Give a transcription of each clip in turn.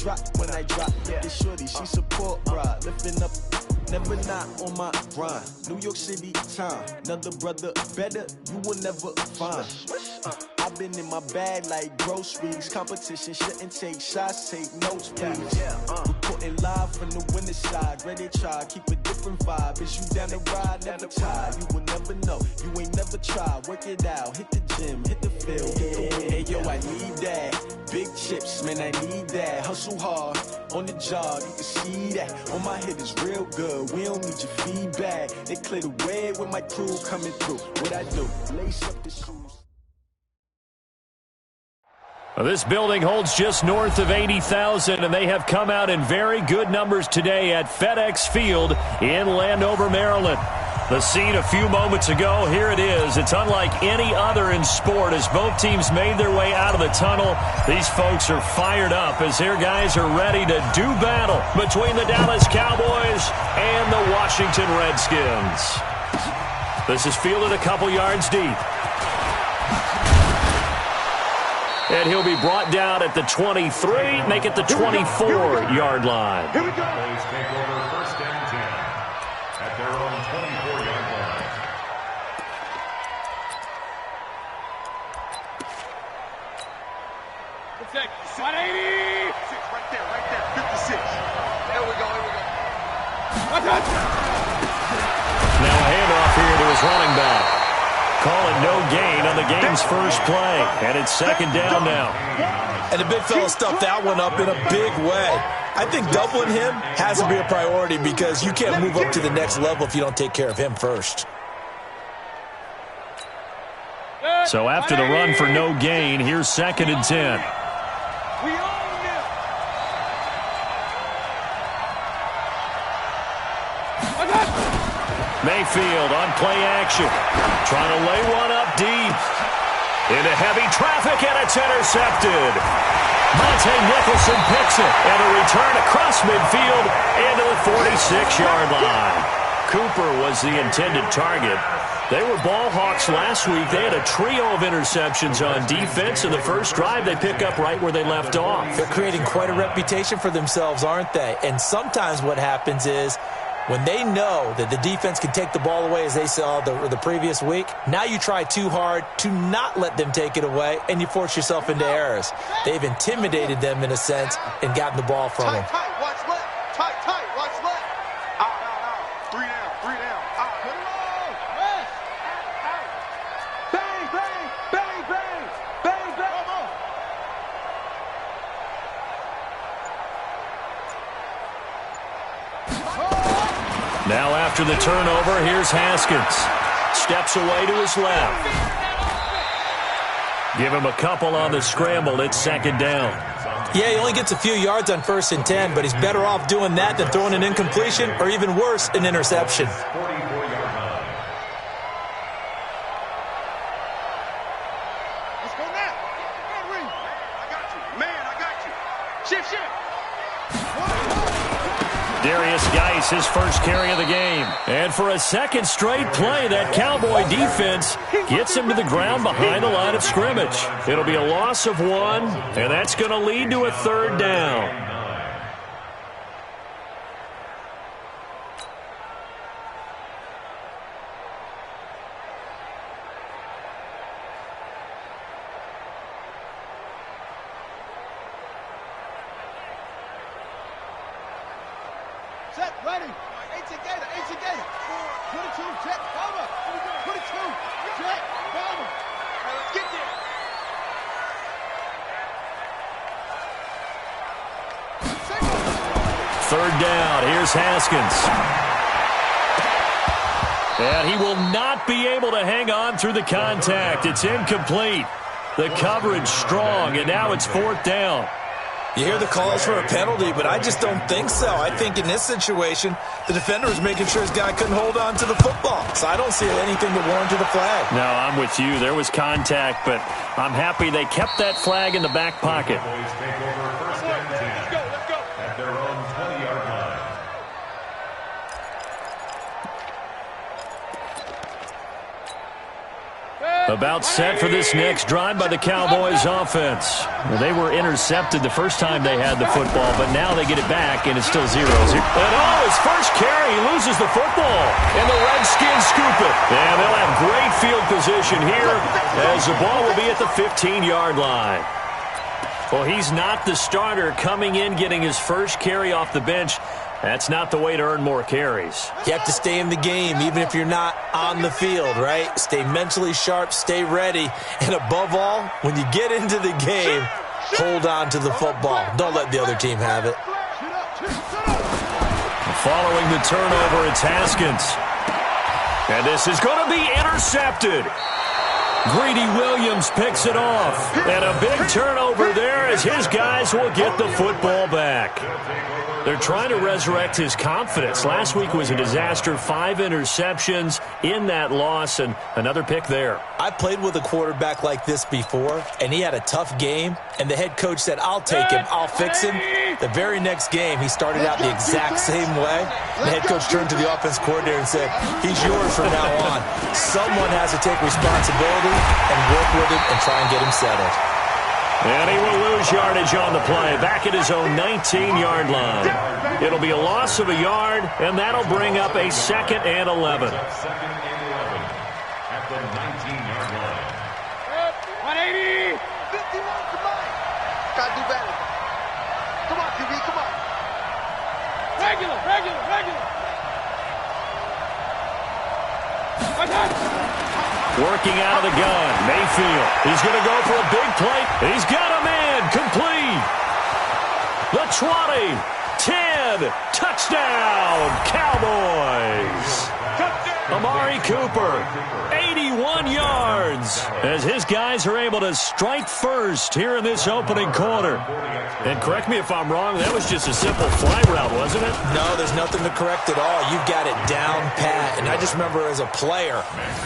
drop, when I drop. This shorty, she support ride. Lifting up, never not on my grind. New York City time, another brother better, you will never find. I've been in my bag like groceries. Competition shouldn't take shots, take notes, please. Reporting live from the winning side. Ready to try, keep a different vibe. Is you down the ride, never tired. You will never know, you ain't never tried. Work it out, hit the gym, hit the field, hit the win. Hey yo, I need that. Big chips, man, I need that. Hustle hard, on the job, you can see that. On my head is real good, we don't need your feedback. They clear the way with my crew coming through. What I do, lace up the shoes. Well, this building holds just north of 80,000, and they have come out in very good numbers today at FedEx Field in Landover, Maryland. The scene a few moments ago, here it is. It's unlike any other in sport as both teams made their way out of the tunnel. These folks are fired up as their guys are ready to do battle between the Dallas Cowboys and the Washington Redskins. This is fielded a couple yards deep. And he'll be brought down at the 23, make it the 24-yard line. Here we go. Cowboys take over first down 10 at their own 24-yard line. Protect. 180. Right there. 56. There we go. Now a handoff here to his running back. Call it no gain on the game's first play. And it's second down now. And the big fella stuffed that one up in a big way. I think doubling him has to be a priority because you can't move up to the next level if you don't take care of him first. So after the run for no gain, here's second and 10. Mayfield on play action. Trying to lay one up deep. Into heavy traffic, and it's intercepted. Monte Nicholson picks it. And a return across midfield into the 46-yard line. Cooper was the intended target. They were ball hawks last week. They had a trio of interceptions on defense. In the first drive, they pick up right where they left off. They're creating quite a reputation for themselves, aren't they? And sometimes what happens is, when they know that the defense can take the ball away, as they saw the previous week, now you try too hard to not let them take it away, and you force yourself into errors. They've intimidated them, in a sense, and gotten the ball from them. Tight, watch left. Tight, watch left. Out. 3 down. Out. Put it on. Rest. Out. Bang. Come on. Now after the turnover, here's Haskins. Steps away to his left. Give him a couple on the scramble. It's second down. Yeah, he only gets a few yards on 1st and 10, but he's better off doing that than throwing an incompletion or even worse, an interception. 44-yard line. Let's go now. I got you. Shift. Darius Geis, his first carry of the game. And for a second straight play, that Cowboy defense gets him to the ground behind the line of scrimmage. It'll be a loss of 1, and that's going to lead to a third down. Set, ready. 18 Gator. 22, check, over. 22, check, over. Let's get there. Third down. Here's Haskins. And he will not be able to hang on through the contact. It's incomplete. The coverage strong, and now it's 4th down. You hear the calls for a penalty, but I just don't think so. I think in this situation, the defender was making sure his guy couldn't hold on to the football. So I don't see anything that warranted a flag. No, I'm with you. There was contact, but I'm happy they kept that flag in the back pocket. Cowboys take over first down 10 at their own 20-yard line. About set for this next drive by the Cowboys offense. Well, they were intercepted the first time they had the football, but now they get it back, and it's still 0-0. And his first carry, he loses the football, and the Redskins scoop it. And they'll have great field position here as the ball will be at the 15-yard line. Well, he's not the starter coming in, getting his first carry off the bench. That's not the way to earn more carries. You have to stay in the game, even if you're not on the field, right? Stay mentally sharp, stay ready, and above all, when you get into the game, hold on to the football. Don't let the other team have it. Following the turnover, it's Haskins. And this is going to be intercepted. Greedy Williams picks it off. And a big turnover there as his guys will get the football back. They're trying to resurrect his confidence. Last week was a disaster. 5 interceptions in that loss, and another pick there. I played with a quarterback like this before, and he had a tough game, and the head coach said, I'll take him, I'll fix him. The very next game, he started out the exact same way. The head coach turned to the offense coordinator and said, he's yours from now on. Someone has to take responsibility and work with him and try and get him settled. And he will lose yardage on the play, back at his own 19-yard line. It'll be a loss of a yard, and that'll bring up a 2nd and 11. Second and 11 at the 19-yard line. 180. 51, come on. Gotta do better. Come on, QB, come on. Regular. Working out of the gun, Mayfield. He's going to go for a big play. He's got a man, complete. The 20, 10, touchdown, Cowboys. Amari Cooper, 81 yards, as his guys are able to strike first here in this opening quarter. And correct me if I'm wrong, that was just a simple fly route, wasn't it? No, there's nothing to correct at all. You've got it down pat. And I just remember as a player,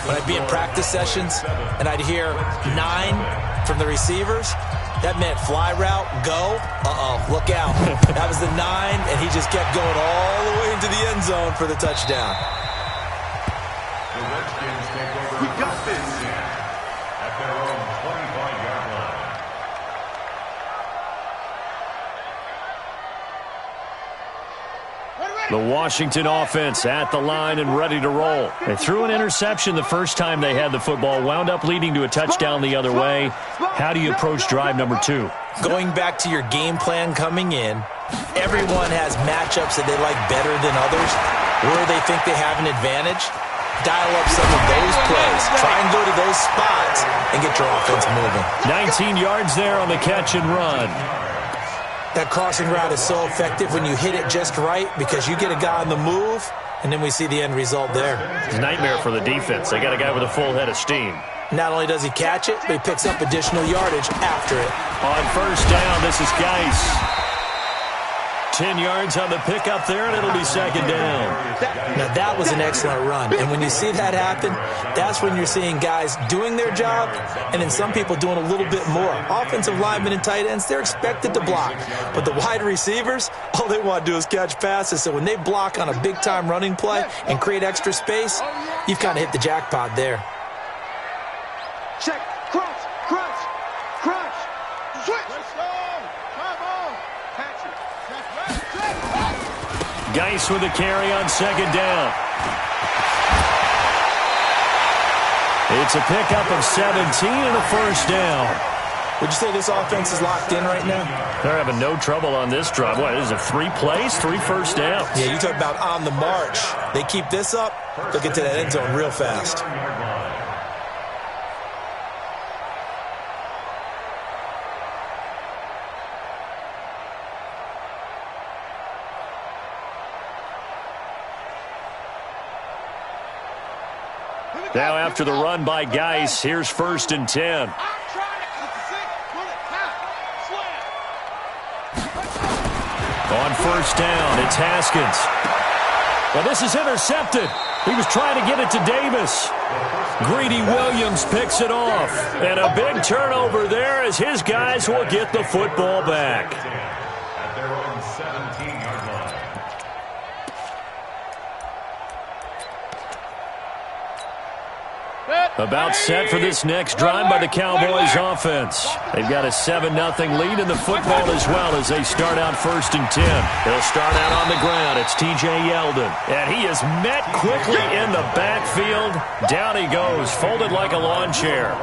when I'd be in practice sessions and I'd hear 9 from the receivers, that meant fly route, go, look out. That was the 9, and he just kept going all the way into the end zone for the touchdown. The Redskins take over. We got this at their own 25-yard line. The Washington offense at the line and ready to roll. They threw an interception the first time they had the football, wound up leading to a touchdown the other way. How do you approach drive number 2? Going back to your game plan coming in, everyone has matchups that they like better than others, where they think they have an advantage. Dial up some of those plays. Try and go to those spots and get your offense moving. 19 yards there on the catch and run. That crossing route is so effective when you hit it just right because you get a guy on the move, and then we see the end result there. It's a nightmare for the defense. They got a guy with a full head of steam. Not only does he catch it, but he picks up additional yardage after it. On first down, this is Geis. 10 yards on the pickup there, and it'll be 2nd down. Now, that was an excellent run. And when you see that happen, that's when you're seeing guys doing their job and then some people doing a little bit more. Offensive linemen and tight ends, they're expected to block. But the wide receivers, all they want to do is catch passes. So when they block on a big-time running play and create extra space, you've kind of hit the jackpot there. Check. Crunch. Switch. Geis with a carry on 2nd down. It's a pickup of 17 and a first down. Would you say this offense is locked in right now? They're having no trouble on this drive. What, is it 3 plays, 3 first downs? Yeah, you talk about on the march. They keep this up, they'll get to that end zone real fast. Now after the run by Geis, here's 1st and 10. On first down, it's Haskins. Well, this is intercepted. He was trying to get it to Davis. Greedy Williams picks it off. And a big turnover there as his guys will get the football back. At their own 17-yard line. About set for this next drive by the Cowboys offense. They've got a 7-0 lead in the football as well as they start out 1st and 10. They'll start out on the ground. It's T.J. Yeldon. And he is met quickly in the backfield. Down he goes, folded like a lawn chair.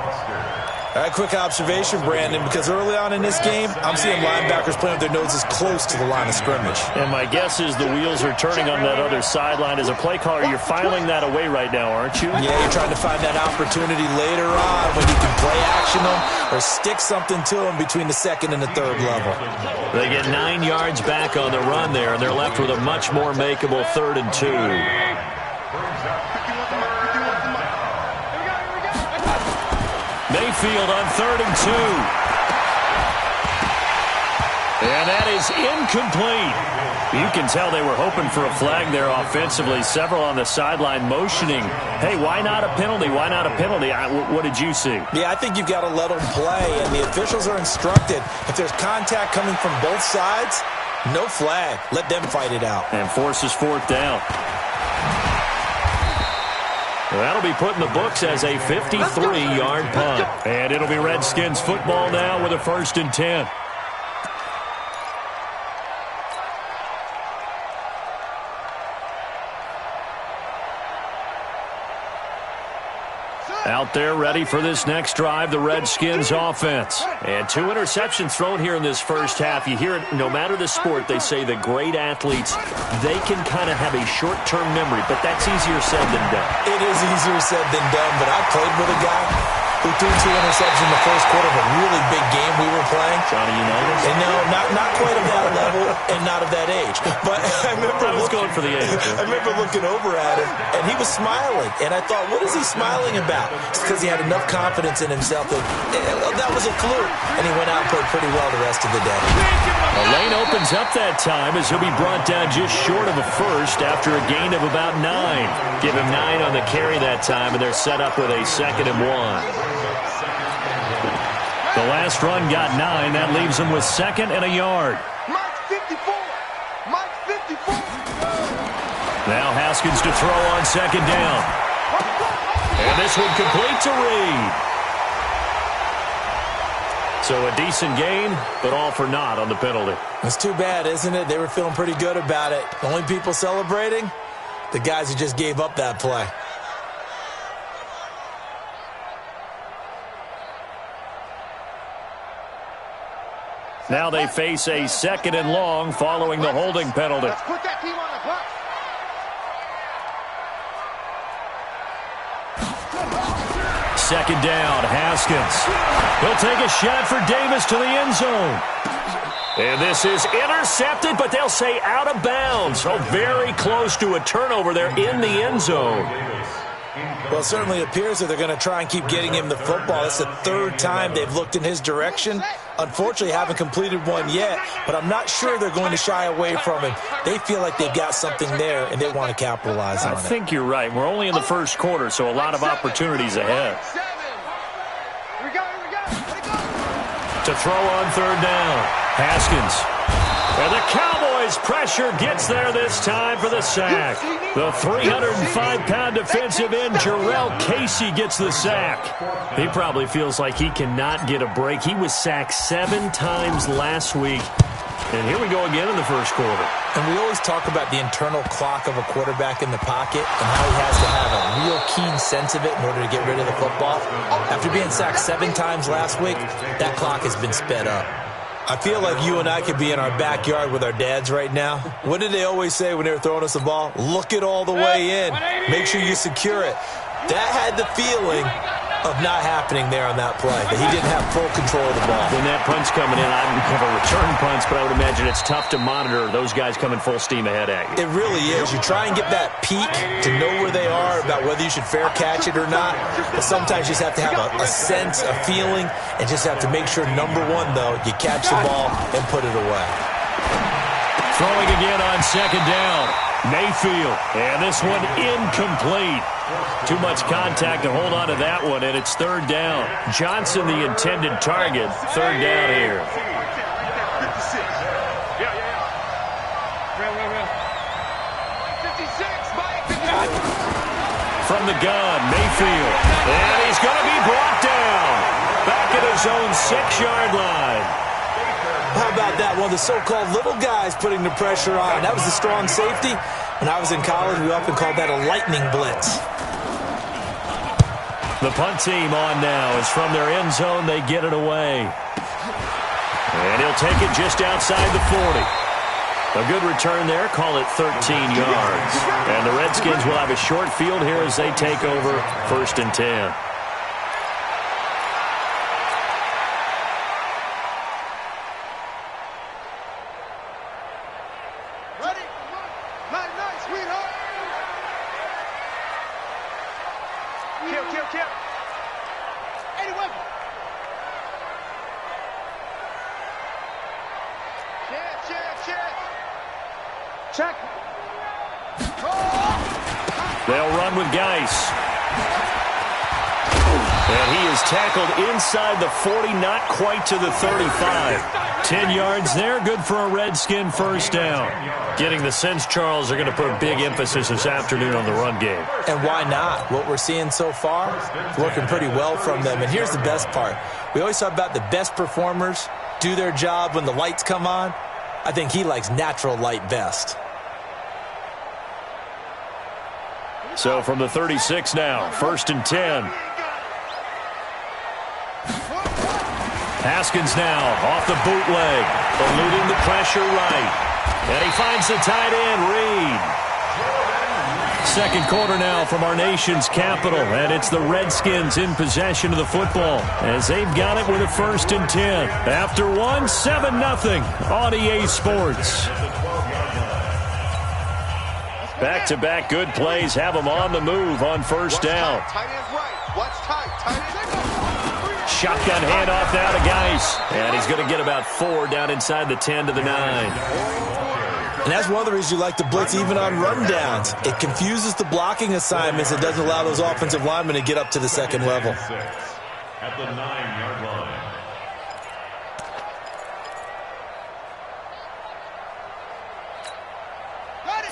All right, quick observation, Brandon, because early on in this game, I'm seeing linebackers playing with their noses close to the line of scrimmage. And my guess is the wheels are turning on that other sideline. As a play caller, you're filing that away right now, aren't you? Yeah, you're trying to find that opportunity later on when you can play action them or stick something to them between the 2nd and the 3rd level. They get 9 yards back on the run there, and they're left with a much more makeable 3rd and 2. Mayfield on 3rd and 2. And that is incomplete. You can tell they were hoping for a flag there offensively. Several on the sideline motioning, hey, why not a penalty? Why not a penalty? What did you see? Yeah, I think you've got to let them play, and the officials are instructed. If there's contact coming from both sides, no flag. Let them fight it out. And forces 4th down. That'll be put in the books as a 53-yard punt. And it'll be Redskins football now with a 1st and 10. Out there ready for this next drive, the Redskins offense. And 2 interceptions thrown here in this first half. You hear it, no matter the sport, they say the great athletes, they can kind of have a short-term memory, but that's easier said than done. It is easier said than done, but I played with a guy who threw 2 interceptions in the first quarter of a really big game we were playing. Johnny Unitas? And no, not quite of that level and not of that age. But I was going for the age. I remember looking over at him, and he was smiling. And I thought, what is he smiling about? It's because he had enough confidence in himself that that was a fluke. And he went out and played pretty well the rest of the day. The lane opens up that time as he'll be brought down just short of a first after a gain of about 9. Give him 9 on the carry that time, and they're set up with a 2nd and 1. The last run got 9. That leaves them with 2nd and a yard. Mike 54. Mike 54. Now Haskins to throw on 2nd down. And this one complete to Reed. So a decent gain, but all for naught on the penalty. It's too bad, isn't it? They were feeling pretty good about it. The only people celebrating, the guys who just gave up that play. Now they face a 2nd and long following the holding penalty. Let's put that team on the bus. Second down, Haskins. He'll take a shot for Davis to the end zone. And this is intercepted, but they'll say out of bounds. So very close to a turnover there in the end zone. Well, it certainly appears that they're going to try and keep getting him the football. It's the 3rd time they've looked in his direction. Unfortunately, haven't completed one yet, but I'm not sure they're going to shy away from him. They feel like they've got something there, and they want to capitalize on it. I think you're right. We're only in the first quarter, so a lot of opportunities ahead. Here we go. To throw on 3rd down, Haskins. And the Cowboys pressure gets there this time for the sack. The 305-pound defensive end, Jarrell Casey, gets the sack. He probably feels like he cannot get a break. He was sacked 7 times last week. And here we go again in the first quarter. And we always talk about the internal clock of a quarterback in the pocket and how he has to have a real keen sense of it in order to get rid of the football. After being sacked 7 times last week, that clock has been sped up. I feel like you and I could be in our backyard with our dads right now. What did they always say when they were throwing us the ball? Look it all the way in. Make sure you secure it. That had the feeling of not happening there on that play, that he didn't have full control of the ball. When that punt's coming in, I never return punts, but I would imagine it's tough to monitor those guys coming full steam ahead at you. It really is. You try and get that peek to know where they are, about whether you should fair catch it or not. But sometimes you just have to have a sense, a feeling, and just have to make sure, number one, though, you catch the ball and put it away. Throwing again on 2nd down. Mayfield. And this one incomplete. Too much contact to hold on to that one, and it's 3rd down. Johnson, the intended target. 3rd down here. 56. Yeah. 56, Mike. from the gun. Mayfield. And he's going to be brought down. Back at his own 6-yard line. How about that? One of the so-called little guys putting the pressure on. That was the strong safety. When I was in college, we often called that a lightning blitz. The punt team on now. As from their end zone, they get it away. And he'll take it just outside the 40. A good return there. Call it 13 yards. And the Redskins will have a short field here as they take over 1st and 10. Ready? Night, sweetheart. Kill. 80 weapon. Check. They'll run with Geis. And he is tackled inside the 40, not quite to the 35. 10 yards there, good for a Redskin first down. Getting the sense, Charles, are going to put a big emphasis this afternoon on the run game. And why not? What we're seeing so far is working pretty well from them. And here's the best part. We always talk about the best performers do their job when the lights come on. I think he likes natural light best. So from the 36 now, 1st and 10. Haskins now off the bootleg, eluding the pressure right. And he finds the tight end, Reed. Second quarter now from our nation's capital, and it's the Redskins in possession of the football as they've got it with a 1st and 10. After one, 7-0 on EA Sports. Back-to-back good plays have them on the move on 1st down. Tight end right. Watch tight. Shotgun handoff now to Geis. And he's going to get about 4 down inside the 10 to the 9. And that's one of the reasons you like to blitz even on rundowns. It confuses the blocking assignments. It doesn't allow those offensive linemen to get up to the second level. At the 9-yard line.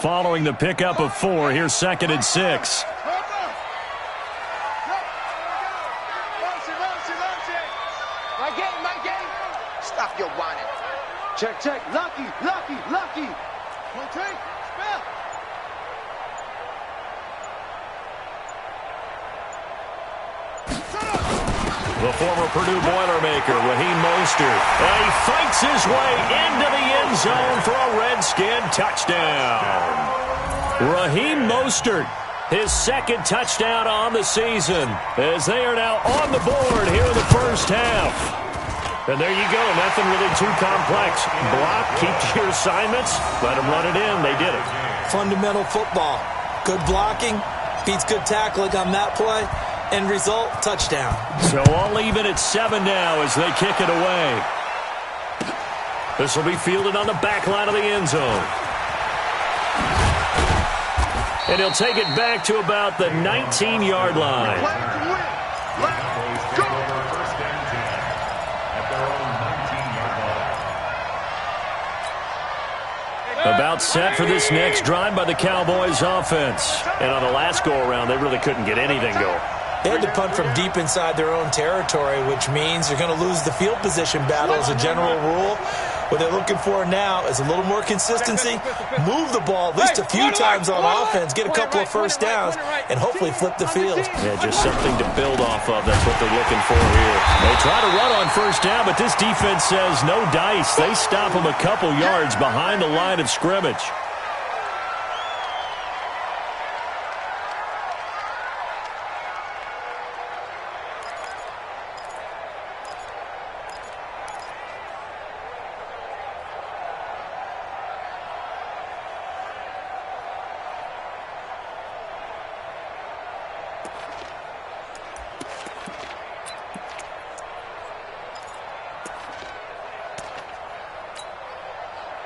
Following the pickup of 4, here's 2nd and 6. My game. Stop your whining. Check. Lucky. 1, 3, spell. The former Purdue Boilermaker, Raheem Mostert. And he fights his way into the end zone for a Redskin touchdown. Raheam Mostert, his 2nd touchdown on the season, as they are now on the board here in the first half. And there you go, nothing really too complex. Block, keep to your assignments, let them run it in. They did it. Fundamental football. Good blocking, beats good tackling on that play. End result, touchdown. So all even at 7 now as they kick it away. This will be fielded on the back line of the end zone. And he'll take it back to about the 19-yard line. Let's go. About set for this next drive by the Cowboys offense. And on the last go-around, they really couldn't get anything going. They had to punt from deep inside their own territory, which means you're going to lose the field position battle as a general rule. What they're looking for now is a little more consistency, move the ball at least a few times on offense, get a couple of first downs, and hopefully flip the field. Yeah, just something to build off of. That's what they're looking for here. They try to run on first down, but this defense says no dice. They stop them a couple yards behind the line of scrimmage.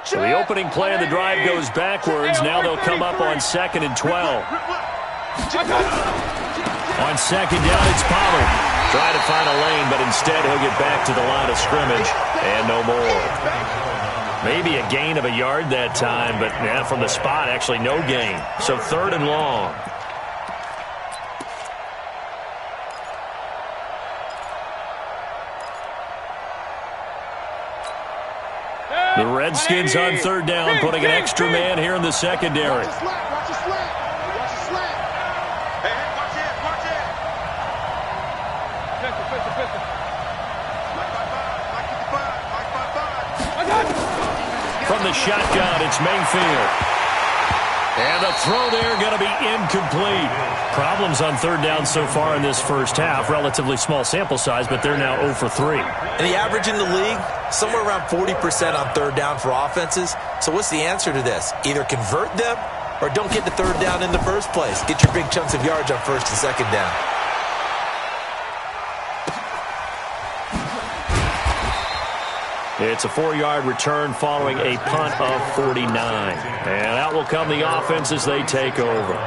So the opening play of the drive goes backwards. Now they'll come up on 2nd and 12. On 2nd down, it's Pollard. Trying to find a lane, but instead he'll get back to the line of scrimmage. And no more. Maybe a gain of a yard that time, but from the spot, actually no gain. So 3rd and long. Redskins on third down, putting an extra man here in the secondary. Watch the slant. Watch the slant. Watch the slant. Hey, watch it. Watch it. Pistol. Mike 55. From the shotgun, it's Mayfield. And the throw there going to be incomplete. Problems on third down so far in this first half. Relatively small sample size, but they're now 0 for 3. And the average in the league, somewhere around 40% on third down for offenses. So what's the answer to this? Either convert them or don't get to third down in the first place. Get your big chunks of yards on first and second down. It's a 4-yard return following a punt of 49. And out will come the offense as they take over.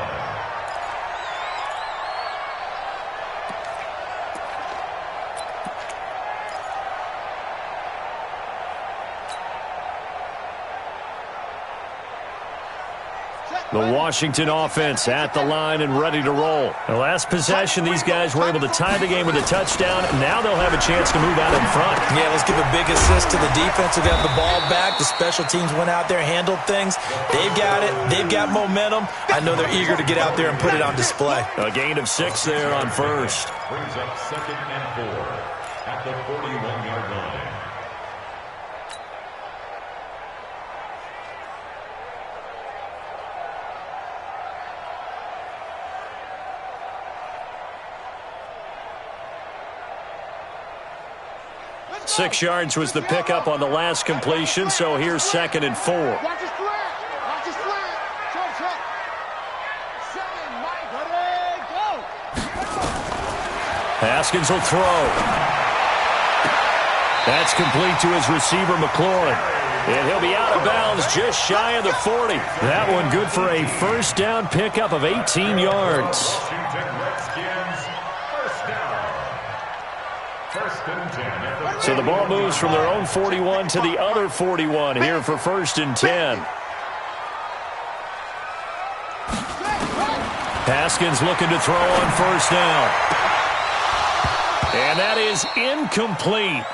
The Washington offense at the line and ready to roll. The last possession, these guys were able to tie the game with a touchdown. Now they'll have a chance to move out in front. Yeah, let's give a big assist to the defense who got the ball back. The special teams went out there, handled things. They've got it. They've got momentum. I know they're eager to get out there and put it on display. A gain of 6 there on first. Brings up 2nd and 4 at the 41-yard line. Six yards was the pickup on the last completion, so here's 2nd and 4. Watch his slant. Watch his slant. Chuck. 7, Mike. Ready, go. Haskins will throw. That's complete to his receiver, McLaurin. And he'll be out of bounds just shy of the 40. That one good for a first down pickup of 18 yards. Washington Redskins, first down. First and 10. So the ball moves from their own 41 to the other 41 here for 1st and 10. Haskins looking to throw on first down. And that is incomplete.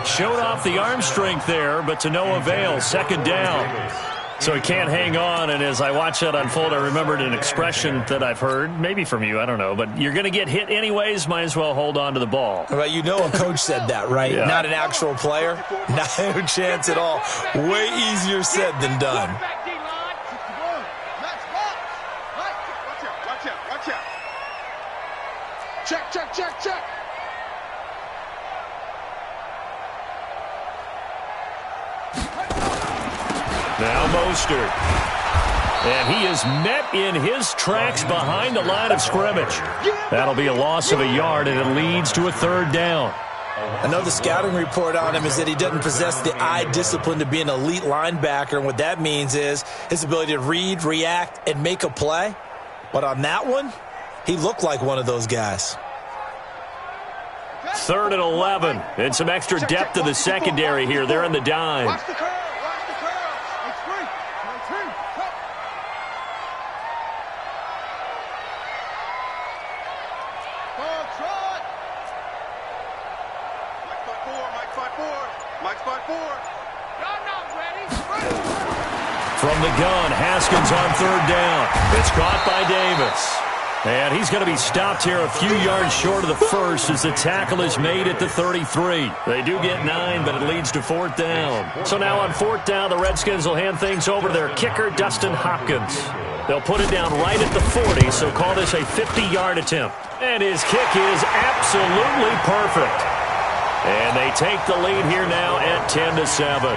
Showed off the arm strength there, but to no avail. 2nd down. So he can't hang on, and as I watch that unfold, I remembered an expression that I've heard, maybe from you, I don't know, but you're going to get hit anyways, might as well hold on to the ball. Well, you know a coach said that, right? Yeah. Not an actual player. No chance at all. Way easier said than done. Watch out. Check. Now Mostert. And he is met in his tracks behind the line of scrimmage. That'll be a loss of a yard, and it leads to a 3rd down. I know the scouting report on him is that he doesn't possess the eye discipline to be an elite linebacker, and what that means is his ability to read, react, and make a play. But on that one, he looked like one of those guys. 3rd and 11. And some extra depth in the secondary here. They're in the dime. Watch the curl. It's free. Mike 5-4. Y'all not ready. From the gun, Haskins on 3rd down. It's caught by Davis. And he's going to be stopped here a few yards short of the first as the tackle is made at the 33. They do get 9, but it leads to 4th down. So now on 4th down, the Redskins will hand things over to their kicker, Dustin Hopkins. They'll put it down right at the 40, so call this a 50-yard attempt. And his kick is absolutely perfect. And they take the lead here now at 10-7.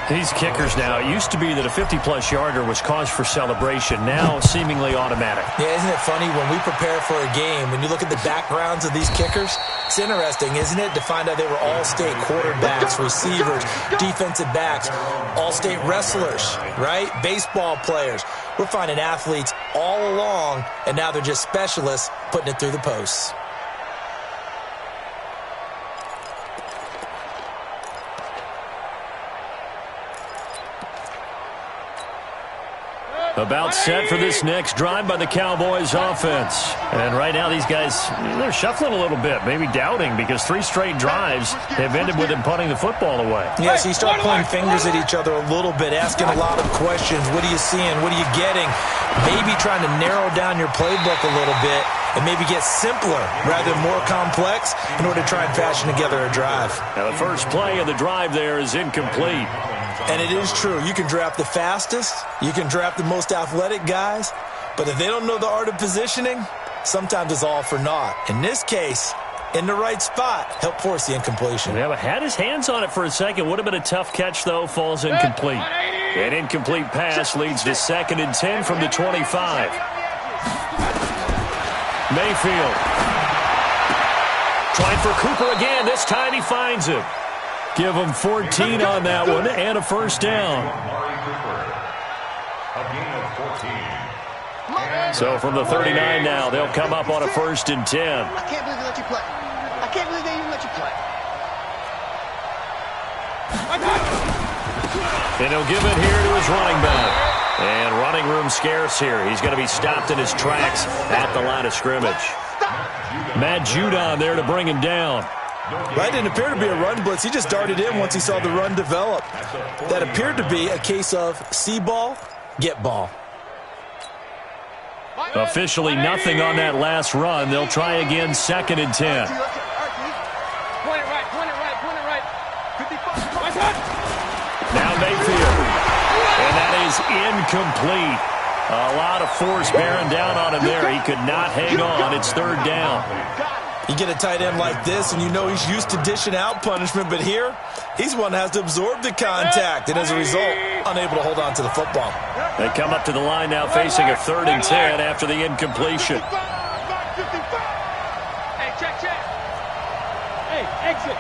These kickers now, it used to be that a 50-plus yarder was cause for celebration. Now, seemingly automatic. Yeah, isn't it funny when we prepare for a game, when you look at the backgrounds of these kickers, it's interesting, isn't it, to find out they were all-state quarterbacks, receivers, defensive backs, all-state wrestlers, right? Baseball players. We're finding athletes all along, and now they're just specialists putting it through the posts. About set for this next drive by the Cowboys offense. And right now these guys, they're shuffling a little bit, maybe doubting, because 3 straight drives have ended with them punting the football away. Yeah, so you start pointing fingers at each other a little bit, asking a lot of questions. What are you seeing? What are you getting? Maybe trying to narrow down your playbook a little bit and maybe get simpler rather than more complex in order to try and fashion together a drive. Now the first play of the drive there is incomplete. And it is true. You can draft the fastest. You can draft the most athletic guys. But if they don't know the art of positioning, sometimes it's all for naught. In this case, in the right spot, help force the incompletion. Yeah, but had his hands on it for a second. Would have been a tough catch, though. Falls incomplete. An incomplete pass leads to 2nd and 10 from the 25. Mayfield. Trying for Cooper again. This time he finds him. Give him 14 on that one and a first down. So from the 39 now, they'll come up on a 1st and 10. I can't believe they let you play. I can't believe they even let you play. And he'll give it here to his running back. And running room scarce here. He's going to be stopped in his tracks at the line of scrimmage. Matt Judon there to bring him down. Right, didn't appear to be a run blitz. He just darted in once he saw the run develop. That appeared to be a case of see ball, get ball. Officially nothing on that last run. They'll try again, 2nd and 10. Point it right, point it right, point it right. 55. Now Mayfield. And that is incomplete. A lot of force bearing down on him there. He could not hang on. It's 3rd down. You get a tight end like this, and you know he's used to dishing out punishment, but here, he's one that has to absorb the contact, and as a result, unable to hold on to the football. They come up to the line now facing a 3rd and 10 after the incompletion. Hey, check. Hey, exit.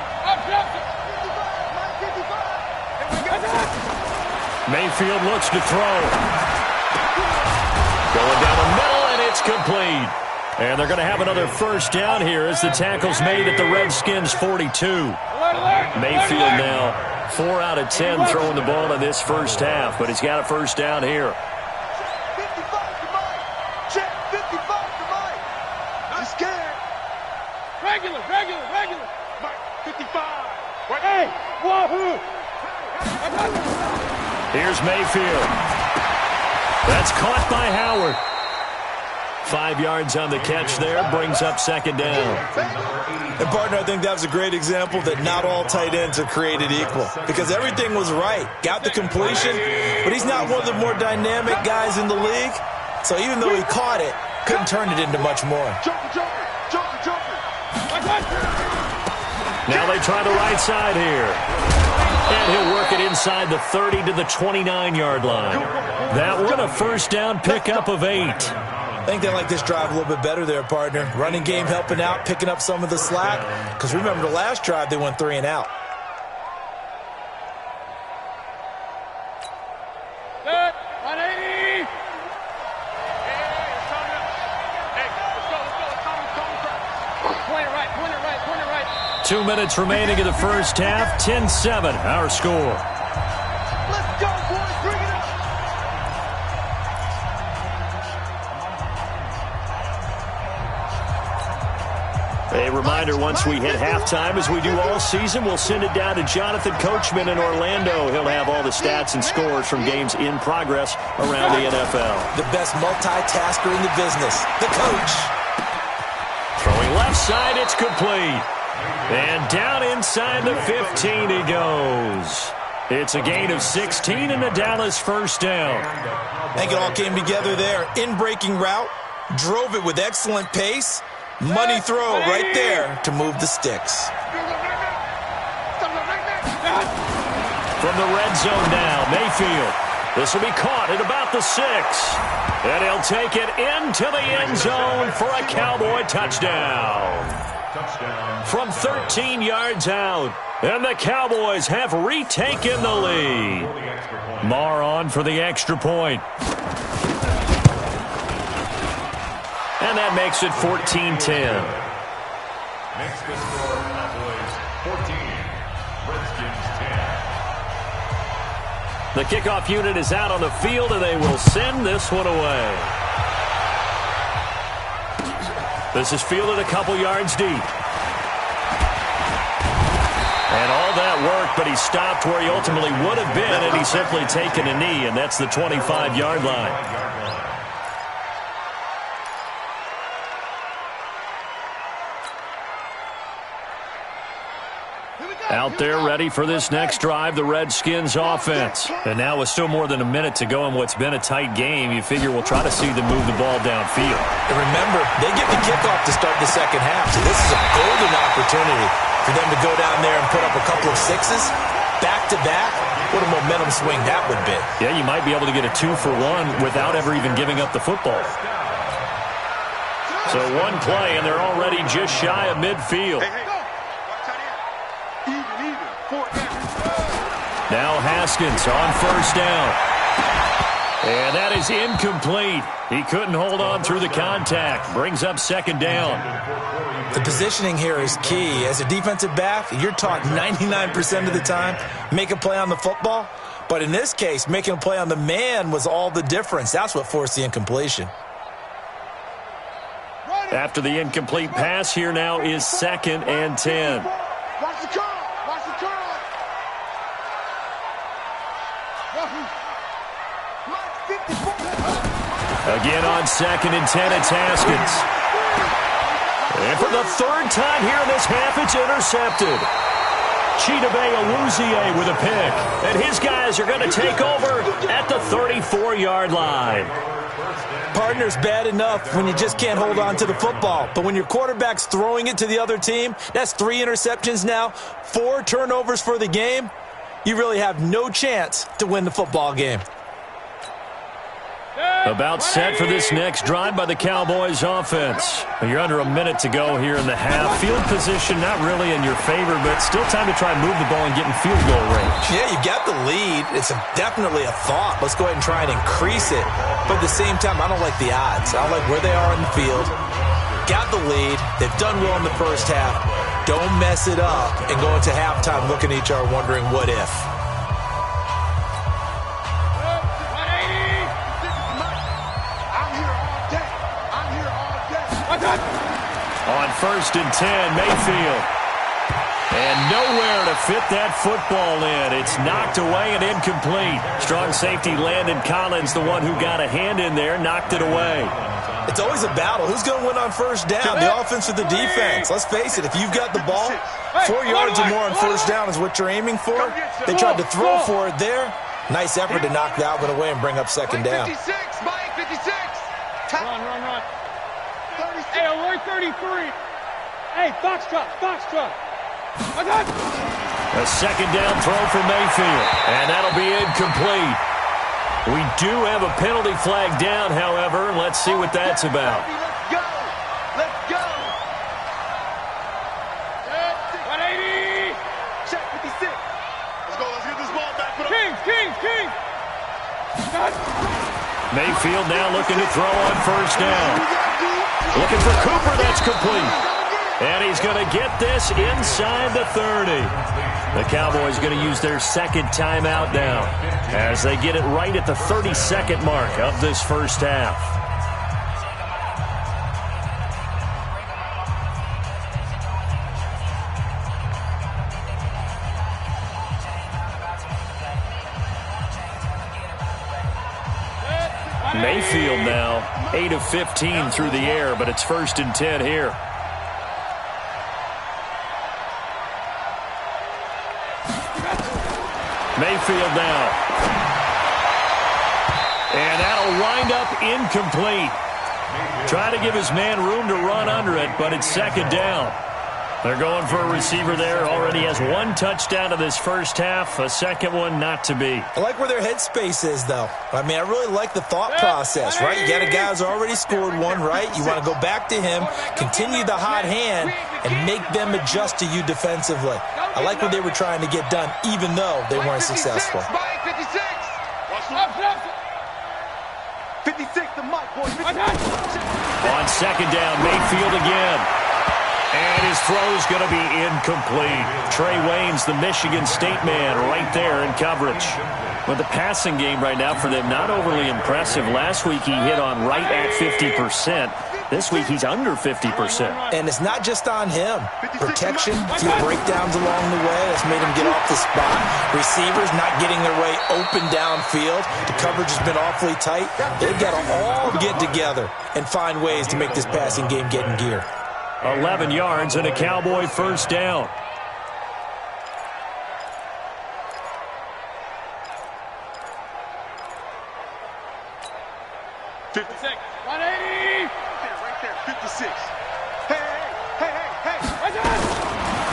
Mayfield looks to throw. Going down the middle, and it's complete. And they're going to have another first down here as the tackle's made at the Redskins' 42. Mayfield now 4 out of 10 throwing the ball in this first half, but he's got a first down here. 55 to Mike. Check 55 to Mike. I'm scared. Regular. Mike, 55. Hey, wahoo. Here's Mayfield. That's caught by Howard. 5 yards on the catch there, brings up 2nd down. And, partner, I think that was a great example that not all tight ends are created equal because everything was right. Got the completion, but he's not one of the more dynamic guys in the league. So even though he caught it, couldn't turn it into much more. Joker. Now they try the right side here. And he'll work it inside the 30 to the 29-yard line. That one a first down pickup of 8. I think they like this drive a little bit better there, partner. Running game helping out, picking up some of the slack. Because remember, the last drive, they went 3 and out. Good. 180. Hey, let's go. Point it right. 2 minutes remaining in the first half. 10-7, our score. Let's go, boys. Bring it up. A reminder, once we hit halftime, as we do all season, we'll send it down to Jonathan Coachman in Orlando. He'll have all the stats and scores from games in progress around the NFL. The best multitasker in the business, the coach. Throwing left side, it's complete. And down inside the 15 he goes. It's a gain of 16 and a Dallas first down. I think it all came together there. In-breaking route, drove it with excellent pace. Money throw right there to move the sticks. From the red zone now, Mayfield. This will be caught at about the 6. And he'll take it into the end zone for a Cowboy touchdown. From 13 yards out. And the Cowboys have retaken the lead. Marr on for the extra point. And that makes it 14-10. Makes the score Cowboys 14, The kickoff unit is out on the field, and they will send this one away. This is fielded a couple yards deep. And all that work, but he stopped where he ultimately would have been, and he's simply taken a knee, and that's the 25-yard line. Out there ready for this next drive, the Redskins offense. And now with still more than a minute to go in what's been a tight game, you figure we'll try to see them move the ball downfield. And remember, they get the kickoff to start the second half, so this is a golden opportunity for them to go down there and put up a couple of sixes back-to-back. What a momentum swing that would be. Yeah, you might be able to get a 2-for-1 without ever even giving up the football. So one play, and they're already just shy of midfield. Now Haskins on first down. And that is incomplete. He couldn't hold on through the contact. Brings up second down. The positioning here is key. As a defensive back, you're taught 99% of the time, make a play on the football. But in this case, making a play on the man was all the difference. That's what forced the incompletion. After the incomplete pass, here now is 2nd and 10. Watch the curl. Watch the curl. Again on 2nd and 10, it's Haskins. And for the third time here in this half, it's intercepted. Chidobe Awuzie with a pick. And his guys are going to take over at the 34-yard line. Partner's bad enough when you just can't hold on to the football. But when your quarterback's throwing it to the other team, that's 3 interceptions now, 4 turnovers for the game. You really have no chance to win the football game. About set for this next drive by the Cowboys offense. You're under a minute to go here in the half. Field position not really in your favor, but still time to try and move the ball and get in field goal range. Yeah, you got the lead. It's definitely a thought. Let's go ahead and try and increase it. But at the same time, I don't like the odds. I don't like where they are in the field. Got the lead. They've done well in the first half. Don't mess it up and go into halftime looking at each other wondering what if. On 1st and 10, Mayfield. And nowhere to fit that football in. It's knocked away and incomplete. Strong safety Landon Collins, the one who got a hand in there, knocked it away. It's always a battle. Who's going to win on first down, the offense or the defense? Let's face it, if you've got the ball, 4 yards or more on first down is what you're aiming for. They tried to throw for it there. Nice effort to knock that one away and bring up second down. 56, Mike, 56. Run. Hey, alert 33. Hey, Foxtrot. A second down throw for Mayfield, and that'll be incomplete. We do have a penalty flag down, however. Let's see what that's about. Let's go. 180. Check 56. Let's go. Let's get this ball back. King. Mayfield now looking to throw on first down. Looking for Cooper, that's complete. And he's going to get this inside the 30. The Cowboys going to use their second timeout now as they get it right at the 30-second mark of this first half. Mayfield now 8 of 15 through the air, but it's 1st and 10 here. Mayfield now. And that'll wind up incomplete. Trying to give his man room to run under it, but it's second down. They're going for a receiver there. Already has 1 touchdown in this first half. A second one not to be. I like where their headspace is, though. I mean, I really like the thought process, right? You got a guy who's already scored 1, right? You want to go back to him, continue the hot hand, and make them adjust to you defensively. I like what they were trying to get done, even though they weren't successful. 56. 56 to Mike, boys. On second down, Mayfield again. And his throw's going to be incomplete. Trey Waynes, the Michigan State man, right there in coverage. Well, the passing game right now for them, not overly impressive. Last week he hit on right at 50%. This week he's under 50%. And it's not just on him. Protection, a few breakdowns along the way. That's made him get off the spot. Receivers not getting their way open downfield. The coverage has been awfully tight. They've got to all get together and find ways to make this passing game get in gear. 11 yards and a Cowboy first down.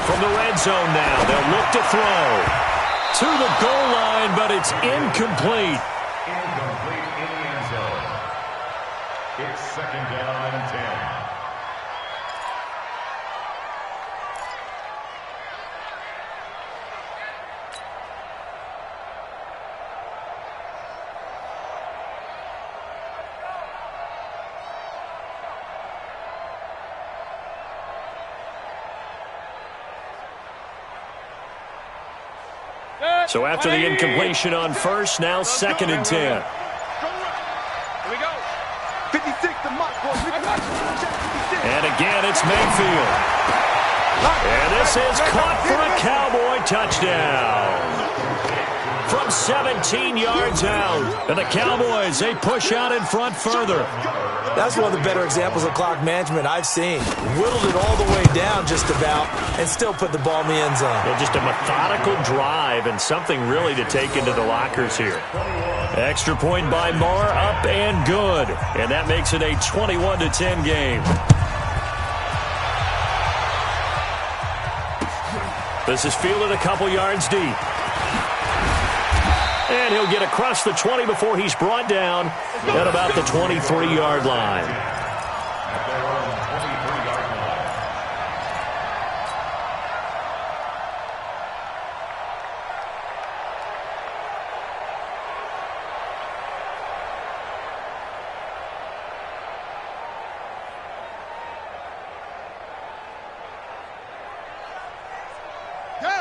From the red zone now, they'll look to throw. To the goal line, but it's incomplete. Incomplete in the end zone. It's second down and 10. So after the incompletion on first, now second and 10. Here we go. 56 to Mark. And again, it's Mayfield. And this is caught for a Cowboy touchdown. From 17 yards out. And the Cowboys, they push out in front further. That's one of the better examples of clock management I've seen. Whittled it all the way down just about and still put the ball in the end zone. Yeah, just a methodical drive and something really to take into the lockers here. Extra point by Marr, up and good. And that makes it a 21-10 game. This is fielded a couple yards deep. And he'll get across the 20 before he's brought down at about the 23-yard line.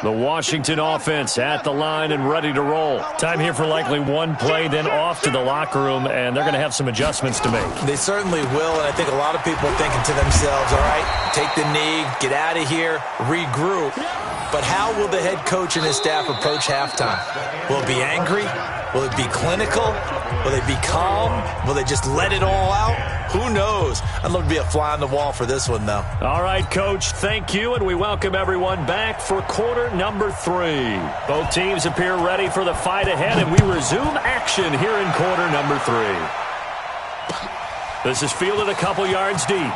The Washington offense at the line and ready to roll. Time here for likely one play, then off to the locker room, and they're going to have some adjustments to make. They certainly will, and I think a lot of people are thinking to themselves, all right, take the knee, get out of here, regroup. But how will the head coach and his staff approach halftime? Will it be angry? Will it be clinical? Will they be calm? Will they just let it all out? Who knows? I'd love to be a fly on the wall for this one, though. All right, Coach, thank you, and we welcome everyone back for quarter number 3. Both teams appear ready for the fight ahead, and we resume action here in quarter number 3. This is fielded a couple yards deep.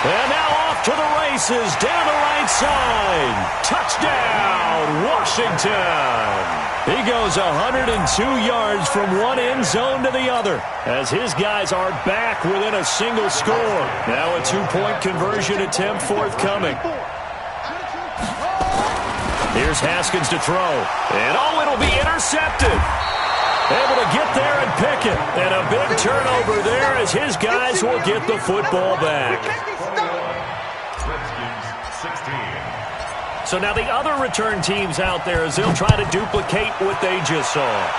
And now off to the races, down the right side. Touchdown, Washington. He goes 102 yards from one end zone to the other as his guys are back within a single score. Now a two-point conversion attempt forthcoming. Here's Haskins to throw. And it'll be intercepted. Able to get there and pick it. And a big turnover there as his guys will get the football back. So now the other return teams out there as they'll try to duplicate what they just saw.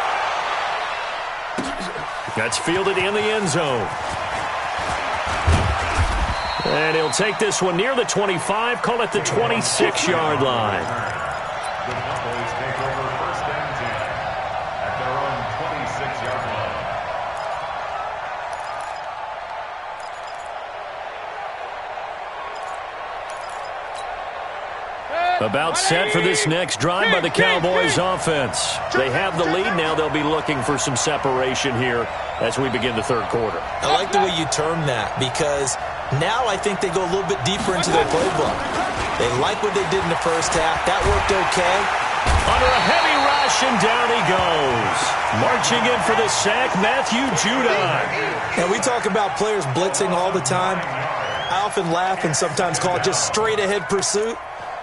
That's fielded in the end zone. And he'll take this one near the 25, call it the 26-yard line. The Cowboys take over first and 10 at their own 26-yard line. About set for this next drive by the Cowboys offense. They have the lead now. They'll be looking for some separation here as we begin the third quarter. I like the way you term that because now I think they go a little bit deeper into their playbook. They like what they did in the first half. That worked okay. Under a heavy rush, and down he goes. Marching in for the sack, Matthew Judon. And we talk about players blitzing all the time. I often laugh and sometimes call it just straight-ahead pursuit.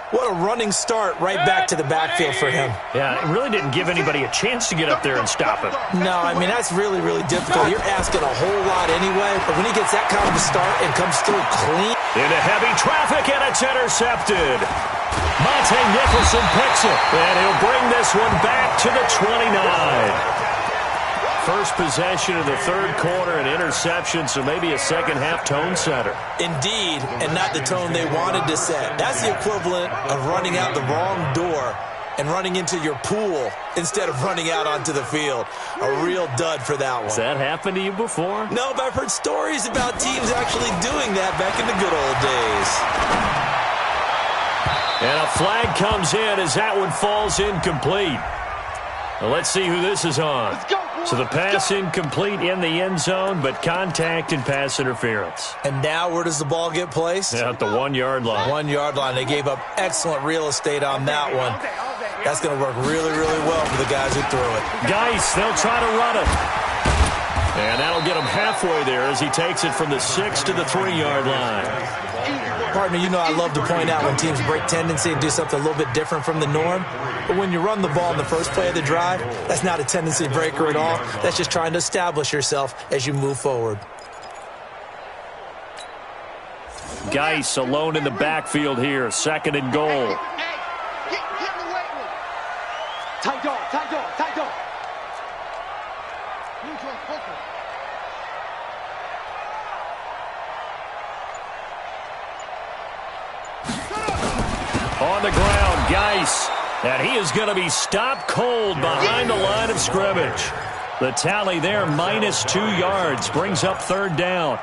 What a running start right back to the backfield for him. Yeah, it really didn't give anybody a chance to get up there and stop him. No, I mean, that's really, really difficult. You're asking a whole lot anyway, but when he gets that kind of a start and comes through clean. Into heavy traffic, and it's intercepted. Monte Nicholson picks it, and he'll bring this one back to the 29. First possession of the third quarter, an interception, so maybe a second-half tone setter. Indeed, and not the tone they wanted to set. That's the equivalent of running out the wrong door and running into your pool instead of running out onto the field. A real dud for that one. Has that happened to you before? No, but I've heard stories about teams actually doing that back in the good old days. And a flag comes in as that one falls incomplete. Well, let's see who this is on. So the pass incomplete in the end zone, but contact and pass interference. And now where does the ball get placed? Yeah, at the 1 yard line. 1 yard line. They gave up excellent real estate on that one. That's going to work really, really well for the guys who threw it. Geis, they'll try to run it. And that'll get him halfway there as he takes it from the 6 to the 3 yard line. Pardon me, you know I love to point out when teams break tendency and do something a little bit different from the norm. But when you run the ball in the first play of the drive, that's not a tendency breaker at all. That's just trying to establish yourself as you move forward. Geis alone in the backfield here, 2nd and goal. Get in the weight room. Tight dog, tight dog, tight dog. On the ground, Geis. And he is going to be stopped cold behind the line of scrimmage. The tally there, -2 yards, brings up 3rd down.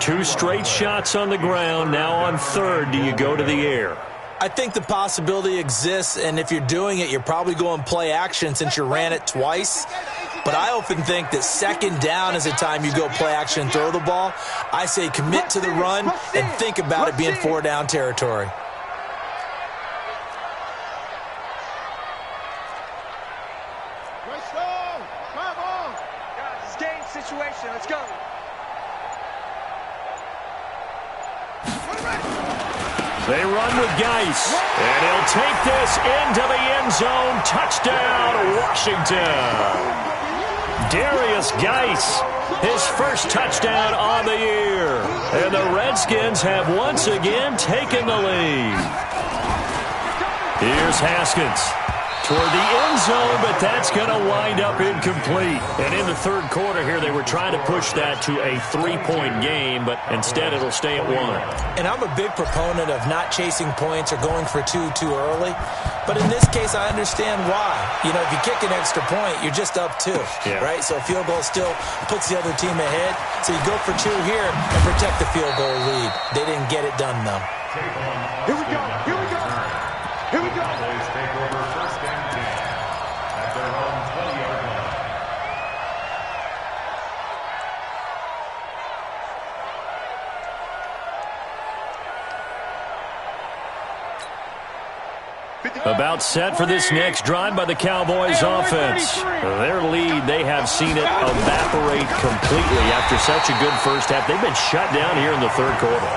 2 straight shots on the ground. Now on 3rd, do you go to the air? I think the possibility exists, and if you're doing it, you're probably going play action since you ran it twice. But I often think that 2nd down is the time you go play action and throw the ball. I say commit to the run and think about it being 4 down territory. Let's go. They run with Geis, and he'll take this into the end zone. Touchdown, Washington. Darius Geis, his first touchdown on the year. And the Redskins have once again taken the lead. Here's Haskins. Toward the end zone, but that's going to wind up incomplete. And in the third quarter here, they were trying to push that to a 3-point game, but instead it'll stay at 1. And I'm a big proponent of not chasing points or going for 2 too early. But in this case, I understand why. You know, if you kick an extra point, you're just up 2, right? So a field goal still puts the other team ahead. So you go for 2 here and protect the field goal lead. They didn't get it done, though. Here we go. Here we go. Here we go. Cowboys take over 1st and 10 at their own 20-yard line. About set for this next drive by the Cowboys offense. Their lead, they have seen it evaporate completely after such a good first half. They've been shut down here in the third quarter.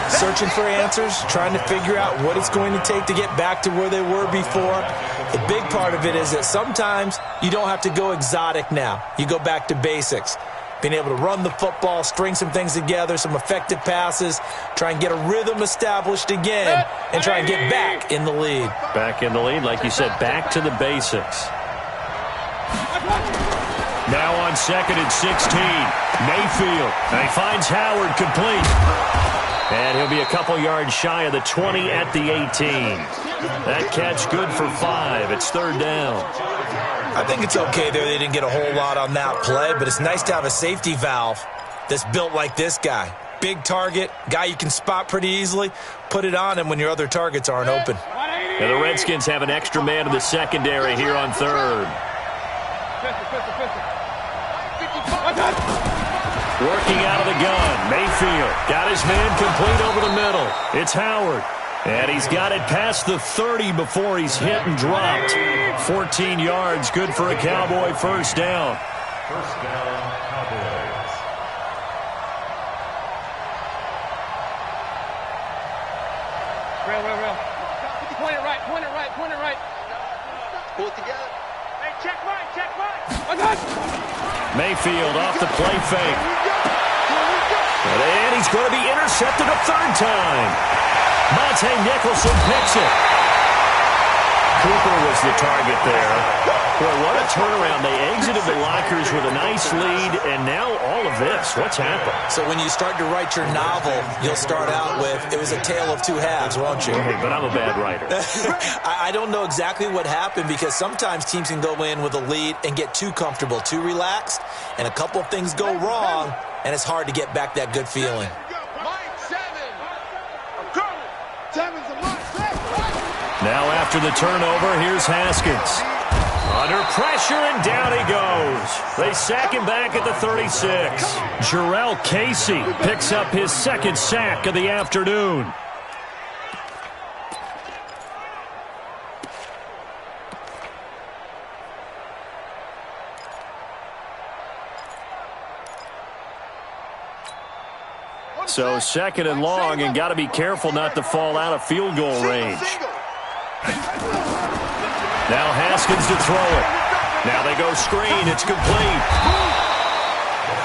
Searching for answers, trying to figure out what it's going to take to get back to where they were before. The big part of it is that sometimes you don't have to go exotic now. You go back to basics. Being able to run the football, string some things together, some effective passes, try and get a rhythm established again, and try and get back in the lead. Back in the lead, like you said, back to the basics. Now on 2nd and 16, Mayfield. And he finds Howard complete. And he'll be a couple yards shy of the 20 at the 18. That catch good for 5. It's 3rd down. I think it's okay there. They didn't get a whole lot on that play, but it's nice to have a safety valve that's built like this guy. Big target, guy you can spot pretty easily. Put it on him when your other targets aren't open. And the Redskins have an extra man in the secondary here on 3rd. Working out of the gun, Mayfield got his man complete over the middle. It's Howard. And he's got it past the 30 before he's hit and dropped. 14 yards, good for a Cowboy 1st down. 1st down, Cowboys. Real. point it right, point it right, point it right. Pull it together. Hey, check right, check right. What's that? Mayfield off the play fake. And he's going to be intercepted a third time. Monte Nicholson picks it. Cooper was the target there. Boy, what a turnaround. They exited the lockers with a nice lead, and now all of this. What's happened? So when you start to write your novel, you'll start out with, it was a tale of two halves, won't you? Hey, but I'm a bad writer. I don't know exactly what happened because sometimes teams can go in with a lead and get too comfortable, too relaxed, and a couple of things go wrong, and it's hard to get back that good feeling. Now after the turnover, here's Haskins. Under pressure, and down he goes. They sack him back at the 36. Jarrell Casey picks up his second sack of the afternoon. So second and long, and got to be careful not to fall out of field goal range. Now Haskins to throw it. Now they go screen. It's complete.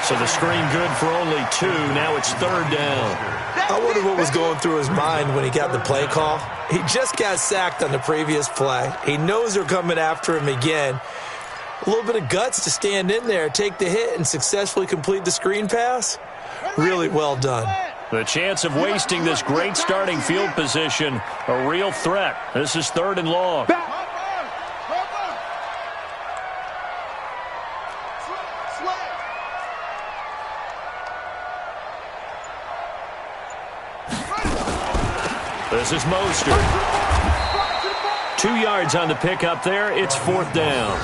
So the screen good for only 2. Now it's third down. I wonder what was going through his mind when he got the play call. He just got sacked on the previous play. He knows they're coming after him again. A little bit of guts to stand in there, take the hit, and successfully complete the screen pass. Really well done. The chance of wasting this great starting field position, a real threat. This is third and long. This is Mostert. 2 yards on the pickup there. It's fourth down.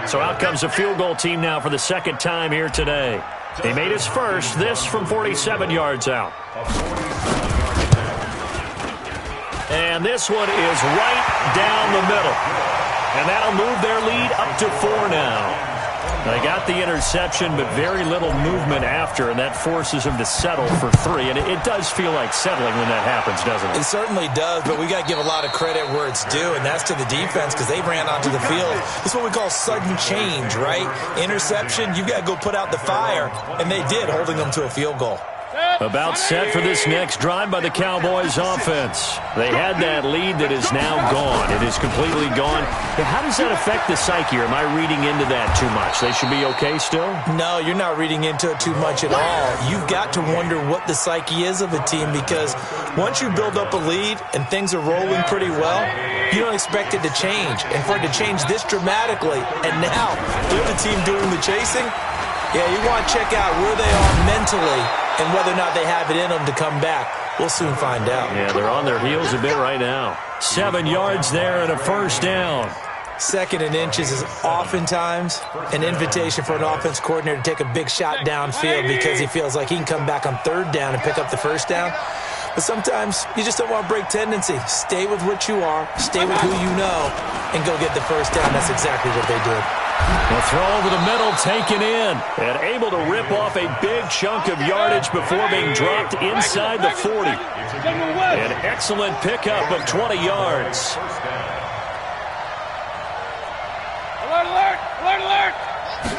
So out comes a field goal team now for the second time here today. He made his first, this from 47 yards out. And this one is right down the middle. And that'll move their lead up to 4 now. They got the interception, but very little movement after, and that forces him to settle for 3. And it does feel like settling when that happens, doesn't it? It certainly does, but we got to give a lot of credit where it's due, and that's to the defense because they ran onto the field. This is what we call sudden change, right? Interception, you got to go put out the fire, and they did, holding them to a field goal. About set for this next drive by the Cowboys offense. They had that lead that is now gone. It is completely gone. How does that affect the psyche? Or am I reading into that too much? They should be okay still? No, you're not reading into it too much at all. You've got to wonder what the psyche is of a team because once you build up a lead and things are rolling pretty well, you don't expect it to change. And for it to change this dramatically, and now they're the team doing the chasing, yeah, you want to check out where they are mentally and whether or not they have it in them to come back. We'll soon find out. Yeah, they're on their heels a bit right now. 7 yards there and a first down. Second and inches is oftentimes an invitation for an offense coordinator to take a big shot downfield because he feels like he can come back on third down and pick up the first down. But sometimes you just don't want to break tendency. Stay with what you are, stay with who you know, and go get the first down. That's exactly what they did. The throw over the middle taken in and able to rip off a big chunk of yardage before being dropped inside the 40. An excellent pickup of 20 yards. Alert, alert, alert, alert.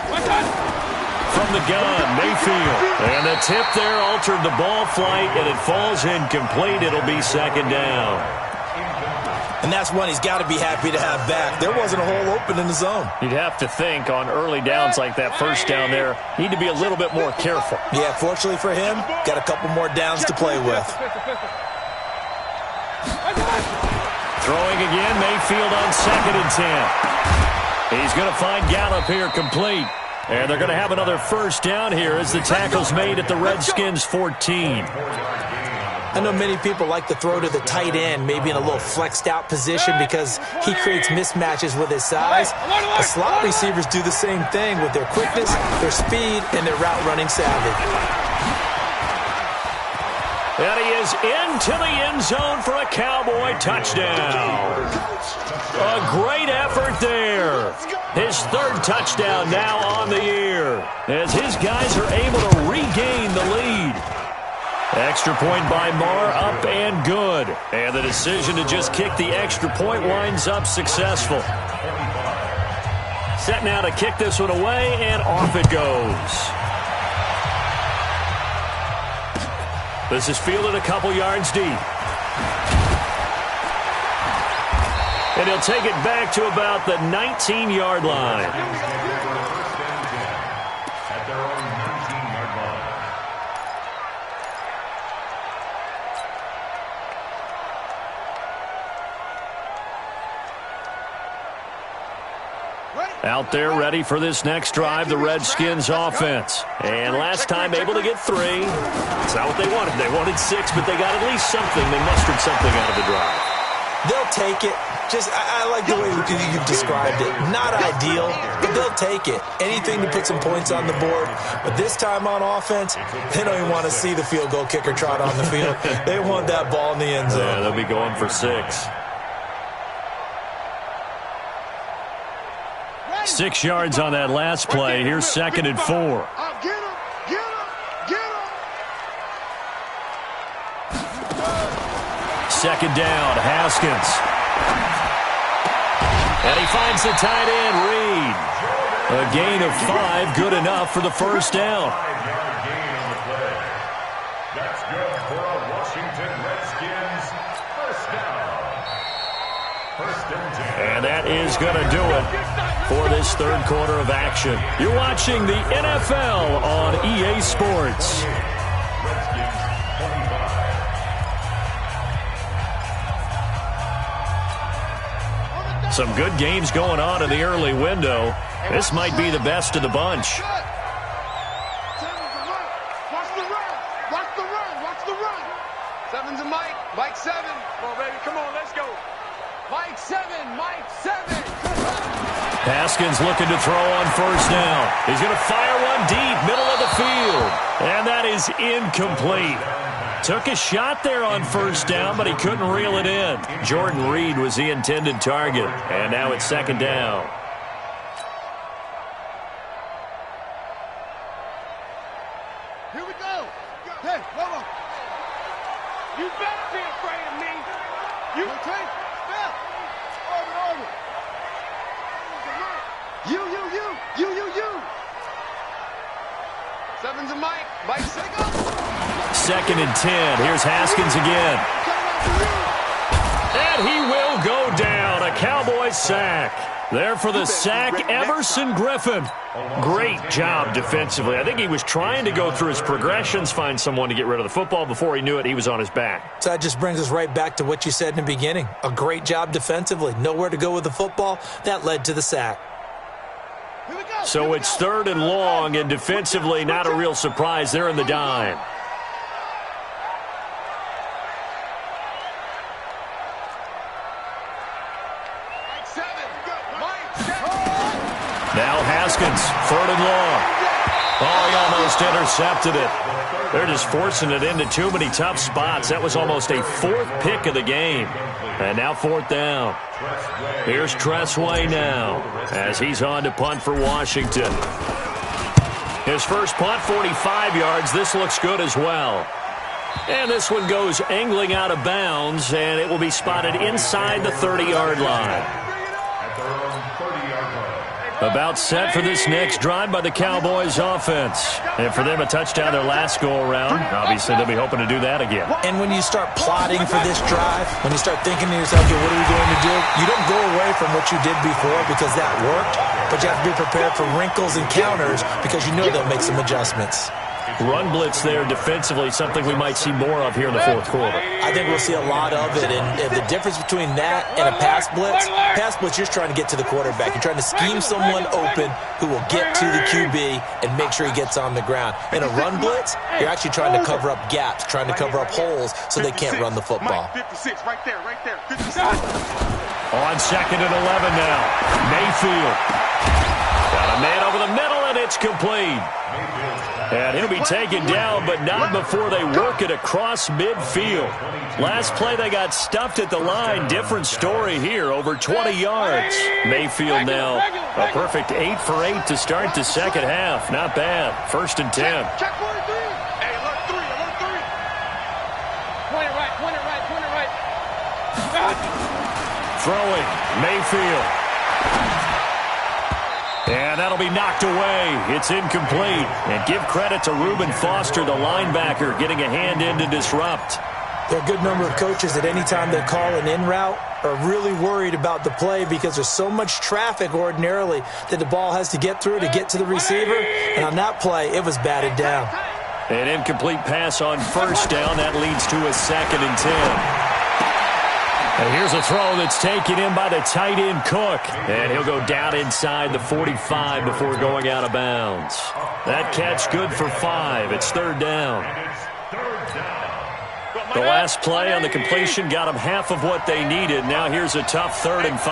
What's that? From the gun, Mayfield. And the tip there altered the ball flight, and it falls incomplete. It'll be second down. And that's one he's got to be happy to have back. There wasn't a hole open in the zone. You'd have to think on early downs like that first down there, need to be a little bit more careful. Yeah, fortunately for him, got a couple more downs to play with. Throwing again, Mayfield on 2nd and 10. He's going to find Gallup here complete. And they're going to have another first down here as the tackle's made at the Redskins' 14. I know many people like to throw to the tight end, maybe in a little flexed out position because he creates mismatches with his size. The slot receivers do the same thing with their quickness, their speed, and their route running savvy. And he is into the end zone for a Cowboy touchdown. A great effort there. His third touchdown now on the year as his guys are able to regain the lead. Extra point by Marr, up and good. And the decision to just kick the extra point winds up successful. Set now to kick this one away, and off it goes. This is fielded a couple yards deep. And he'll take it back to about the 19-yard line. Out there ready for this next drive, the Redskins offense. And last time able to get 3. It's not what they wanted. They wanted 6, but they got at least something. They mustered something out of the drive. They'll take it. I like the way you've described it. Not ideal, but they'll take it. Anything to put some points on the board. But this time on offense, they don't even want to see the field goal kicker trot on the field. They want that ball in the end zone. Yeah, they'll be going for 6. 6 yards on that last play. Here's 2nd and 4. Get him! Get him! 2nd down, Haskins. And he finds the tight end, Reed. A gain of 5, good enough for the first down. 5-yard gain on the play. That's good for a Washington Redskins first down. First and 10. And that is going to do it for this third quarter of action. You're watching the NFL on EA Sports. Redskins 25. Some good games going on in the early window. This might be the best of the bunch. Watch the run! Watch the run! 7's a Mike. Mike 7. Come on, baby. Come on, let's go. Mike 7. Haskins looking to throw on first down. He's going to fire one deep, middle of the field. And that is incomplete. Took a shot there on first down, but he couldn't reel it in. Jordan Reed was the intended target. And now it's 2nd down. Here we go. Hey, Lobo. You better be afraid of me. You take step. Order. You. 7's a Mike. Mike 6. 2nd and 10. Here's Haskins again. And he will go down. A Cowboy sack. There for the sack, Everson Griffin. Great job defensively. I think he was trying to go through his progressions, find someone to get rid of the football. Before he knew it, he was on his back. So that just brings us right back to what you said in the beginning. A great job defensively. Nowhere to go with the football. That led to the sack. So it's 3rd and long, and defensively not a real surprise. They're in the dime. Now Haskins, 3rd and long. Oh, he almost intercepted it. They're just forcing it into too many tough spots. That was almost a 4th pick of the game. And now 4th down. Here's Tressway now as he's on to punt for Washington. His first punt, 45 yards. This looks good as well. And this one goes angling out of bounds, and it will be spotted inside the 30-yard line. About set for this next drive by the Cowboys offense. And for them, a touchdown their last go-around. Obviously, they'll be hoping to do that again. And when you start plotting for this drive, when you start thinking to yourself, okay, what are we going to do? You don't go away from what you did before because that worked, but you have to be prepared for wrinkles and counters because you know they'll make some adjustments. Run blitz there defensively, something we might see more of here in the fourth quarter. I think we'll see a lot of it, and the difference between that and a pass blitz, you're just trying to get to the quarterback. You're trying to scheme someone open who will get to the QB and make sure he gets on the ground. In a run blitz, you're actually trying to cover up gaps, trying to cover up holes so they can't run the football. 56, right there, 56. On 2nd and 11 now. Mayfield. Got a man over the middle, and it's complete. And he'll be taken down, but not before they work it across midfield. Last play, they got stuffed at the line. Different story here, over 20 yards. Mayfield now a perfect 8 for 8 to start the second half. Not bad. 1st and 10. Check 1 and 3. Hey, alert 3. Throwing, Mayfield. And that'll be knocked away. It's incomplete. And give credit to Reuben Foster, the linebacker, getting a hand in to disrupt. There are a good number of coaches that any time they call an in route are really worried about the play because there's so much traffic ordinarily that the ball has to get through to get to the receiver. And on that play, it was batted down. An incomplete pass on first down. That leads to a 2nd and 10. And here's a throw that's taken in by the tight end Cook. And he'll go down inside the 45 before going out of bounds. That catch good for 5. It's 3rd down. The last play on the completion got them half of what they needed. Now here's a tough 3rd and 5.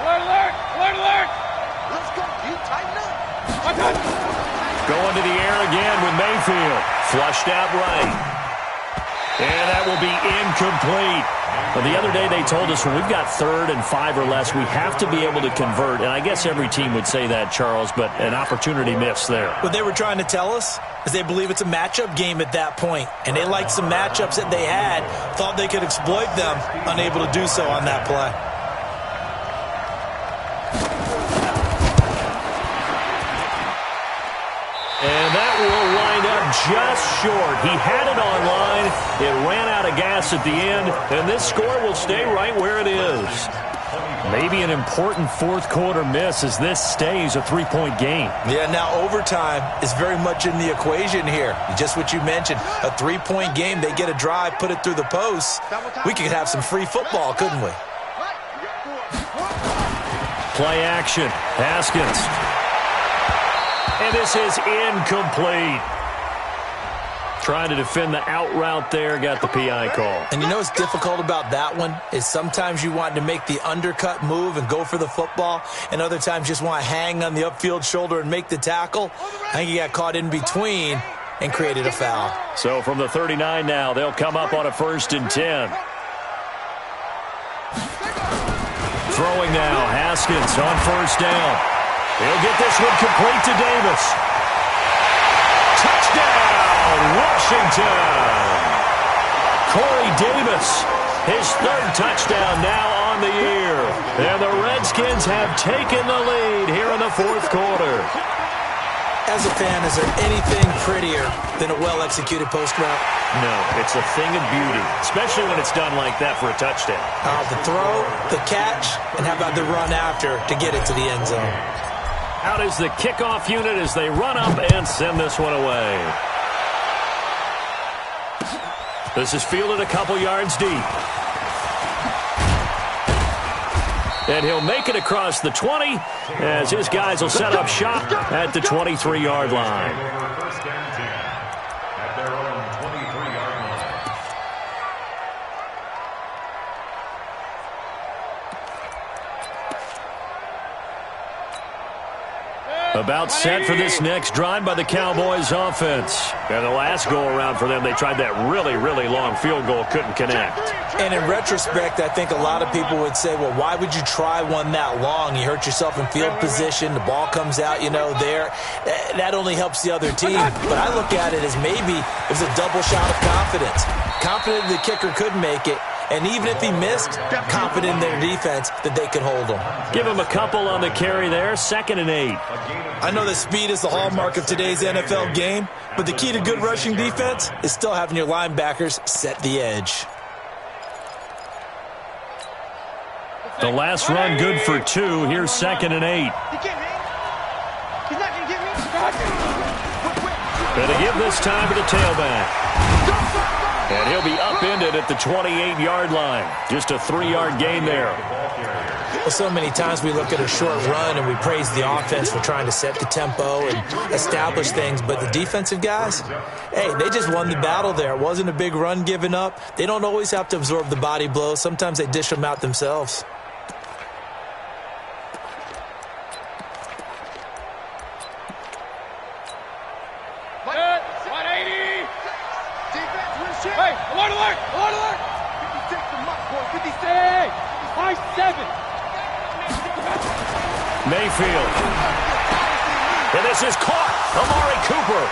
Alert, alert! Alert, alert! Let's go. You tighten up. Going to the air again with Mayfield. Flushed out right. And that will be incomplete. Well, the other day they told us when we've got 3rd and 5 or less, we have to be able to convert. And I guess every team would say that, Charles, but an opportunity missed there. What they were trying to tell us is they believe it's a matchup game at that point. And they liked some matchups that they had, thought they could exploit them, unable to do so on that play. And that will wind up just short. He had it on line. It ran out of gas at the end, and this score will stay right where it is. Maybe an important 4th quarter miss as this stays a 3-point game. Yeah, now overtime is very much in the equation here. Just what you mentioned, a 3-point game. They get a drive, put it through the posts. We could have some free football, couldn't we? Play action. Haskins. And this is incomplete. Trying to defend the out route there, got the PI call. And you know what's difficult about that one is sometimes you want to make the undercut move and go for the football, and other times just want to hang on the upfield shoulder and make the tackle. I think he got caught in between and created a foul. So from the 39 now, they'll come up on a 1st and 10. Throwing now, Haskins on 1st down. He'll get this one complete to Davis. Touchdown, Washington. Corey Davis, his 3rd touchdown now on the year. And the Redskins have taken the lead here in the 4th quarter. As a fan, is there anything prettier than a well-executed post route? No, it's a thing of beauty, especially when it's done like that for a touchdown. The throw, the catch, and how about the run after to get it to the end zone? Out is the kickoff unit as they run up and send this one away. This is fielded a couple yards deep. And he'll make it across the 20 as his guys will set up shop at the 23-yard line. First and 10 at their own 23-yard line. About set for this next drive by the Cowboys offense. And the last go-around for them, they tried that really, really long field goal, couldn't connect. And in retrospect, I think a lot of people would say, well, why would you try one that long? You hurt yourself in field position. The ball comes out, there. That only helps the other team. But I look at it as maybe it was a double shot of confidence. Confident the kicker could make it. And even if he missed, confident in their defense that they could hold him. Give him a couple on the carry there, 2nd and 8. I know that speed is the hallmark of today's NFL game, but the key to good rushing defense is still having your linebackers set the edge. The last run good for 2. Here's 2nd and 8. He can't hang. He's not going to get me. Gonna give this time to the tailback. And he'll be upended at the 28-yard line. Just a 3-yard gain there. Well, so many times we look at a short run and we praise the offense for trying to set the tempo and establish things. But the defensive guys, hey, they just won the battle there. It wasn't a big run given up. They don't always have to absorb the body blows. Sometimes they dish them out themselves. Hey, alert, alert, alert, alert! 56 to Muck, boy, 56. Hey, 5-7. Mayfield. And this is caught. Amari Cooper.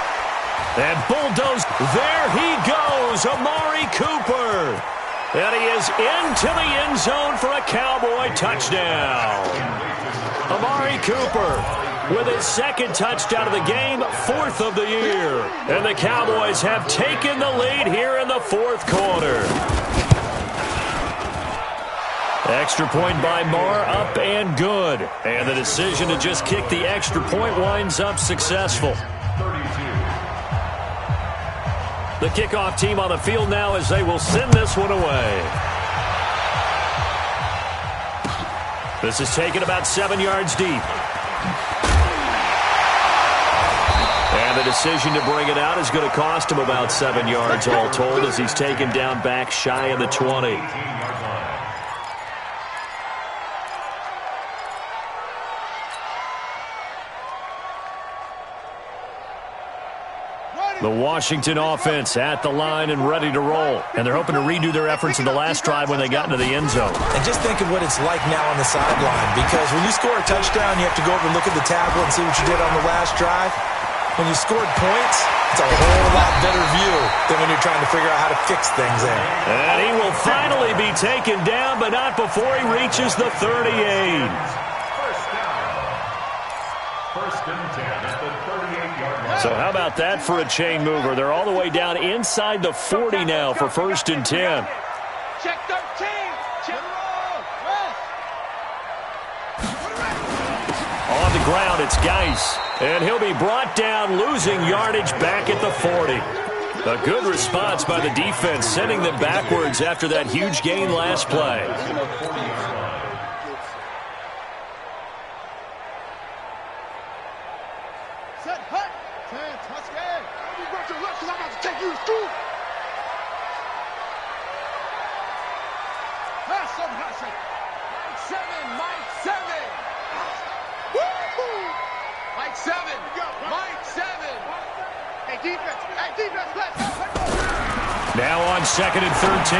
And bulldozed. There he goes, Amari Cooper. And he is into the end zone for a Cowboy touchdown. Amari Cooper with his second touchdown of the game, 4th of the year. And the Cowboys have taken the lead here in the 4th quarter. Extra point by Marr, up and good. And the decision to just kick the extra point winds up successful. The kickoff team on the field now as they will send this one away. This is taken about 7 yards deep. And the decision to bring it out is going to cost him about 7 yards all told as he's taken down back shy of the 20. The Washington offense at the line and ready to roll. And they're hoping to redo their efforts in the last drive when they got into the end zone. And just think of what it's like now on the sideline, because when you score a touchdown, you have to go over and look at the tablet and see what you did on the last drive. When you scored points, it's a whole lot better view than when you're trying to figure out how to fix things there. And he will finally be taken down, but not before he reaches the 38. First and 10 at the 38-yard line. So how about that for a chain mover? They're all the way down inside the 40 now for 1st and 10. Check 13. Check On the ground, it's Geis. And he'll be brought down, losing yardage back at the 40. A good response by the defense, sending them backwards after that huge gain last play. Set, hut. 10, touchdown. You got your left because I'm about to take you to school. Pass some hustle. Mike 7. Woo-hoo. Mike 7. Mike 7. Hey, defense, let's go. Now on 2nd and 13.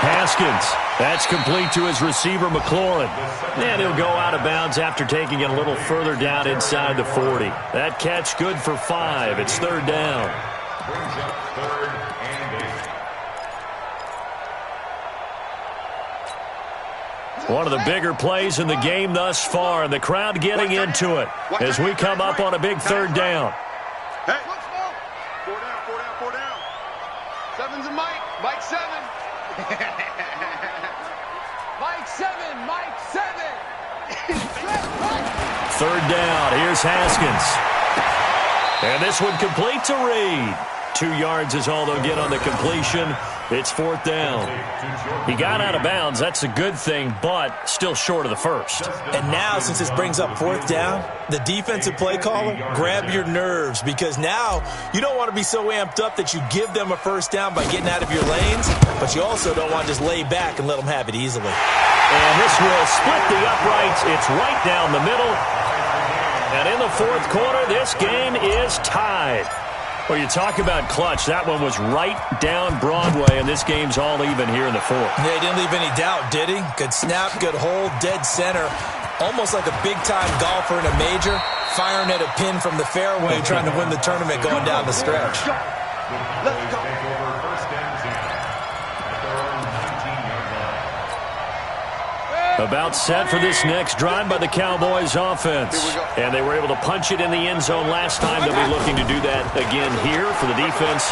Haskins. That's complete to his receiver, McLaurin. And he'll go out of bounds after taking it a little further down inside the 40. That catch good for 5. It's 3rd down. Brings up 3rd and 8. One of the bigger plays in the game thus far, and the crowd getting into it as we come up on a big 3rd down. Hey, let's go. 4 down. 7's a Mike. Mike 7. Mike 7. Mike 7. 3rd down. Here's Haskins. And this one complete to Reed. 2 yards is all they'll get on the completion. It's 4th down. He got out of bounds. That's a good thing, but still short of the first. And now, since this brings up 4th down, the defensive play caller, grab your nerves, because now you don't want to be so amped up that you give them a 1st down by getting out of your lanes, but you also don't want to just lay back and let them have it easily. And this will split the uprights. It's right down the middle. And in the 4th quarter, this game is tied. Well, you talk about clutch. That one was right down Broadway, and this game's all even here in the 4th. Yeah, he didn't leave any doubt, did he? Good snap, good hold, dead center. Almost like a big-time golfer in a major, firing at a pin from the fairway, trying to win the tournament going down the stretch. Let's go. Take over 1st and 10 at their own 19-yard line. About set for this next drive by the Cowboys offense. And they were able to punch it in the end zone last time. They'll be looking to do that again here for the defense.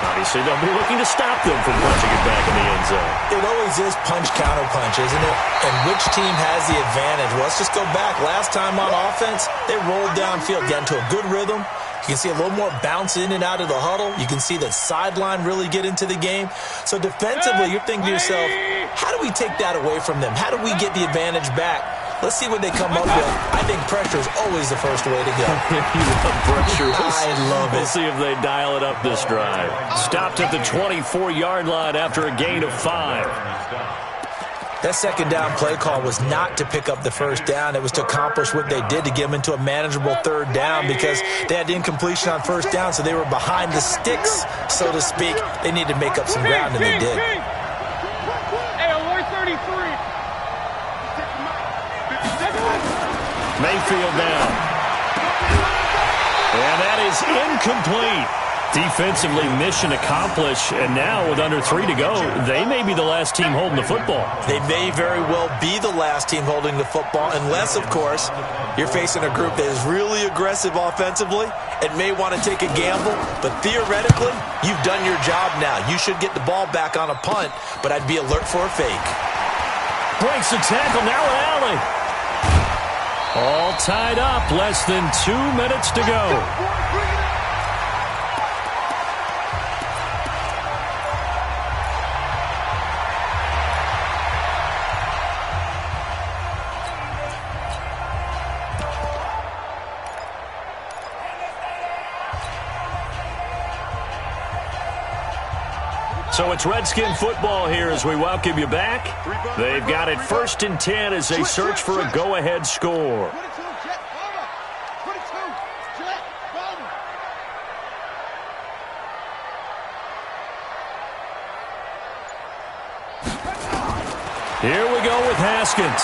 Obviously, they'll be looking to stop them from punching it back in the end zone. It always is punch-counter-punch, isn't it? And which team has the advantage? Well, let's just go back. Last time on offense, they rolled downfield, got into a good rhythm. You can see a little more bounce in and out of the huddle. You can see the sideline really get into the game. So defensively, you're thinking to yourself, how do we take that away from them? How do we get the advantage back? Let's see what they come up with. I think pressure is always the first way to go. You love pressure. I love it. We'll see if they dial it up this drive. Stopped at the 24-yard line after a gain of 5. That 2nd down play call was not to pick up the 1st down. It was to accomplish what they did to get them into a manageable 3rd down, because they had incompletion on 1st down, so they were behind the sticks, so to speak. They needed to make up some ground, and they did. Hey, alert 33. Mayfield down. And that is incomplete. Defensively, mission accomplished, and now with under 3 to go, they may be the last team holding the football. They may very well be the last team holding the football, unless, of course, you're facing a group that is really aggressive offensively and may want to take a gamble. But theoretically, you've done your job now. You should get the ball back on a punt, but I'd be alert for a fake. Breaks the tackle, now an alley. All tied up, less than 2 minutes to go. So it's Redskin football here as we welcome you back. They've got it 1st and 10 as they search for a go-ahead score. Here we go with Haskins.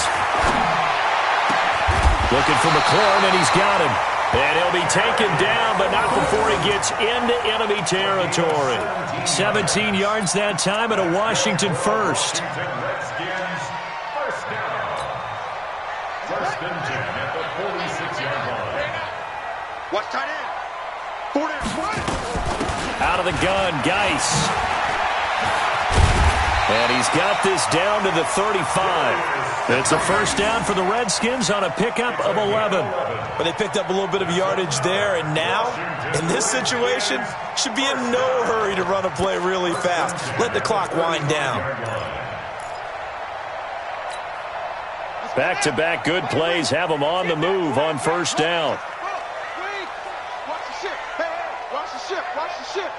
Looking for McLaurin, and he's got him. And he'll be taken down, but not before he gets into enemy territory. 17 yards that time and a Washington first. Redskins, first down. 1st and 10 at the 46-yard line. Watch tight end. 40. Out of the gun, Geis. And he's got this down to the 35. It's a first down for the Redskins on a pickup of 11. But they picked up a little bit of yardage there, and now, in this situation, should be in no hurry to run a play really fast. Let the clock wind down. Back-to-back good plays have them on the move on first down. Watch the ship. Hey, watch the ship. Watch the ship.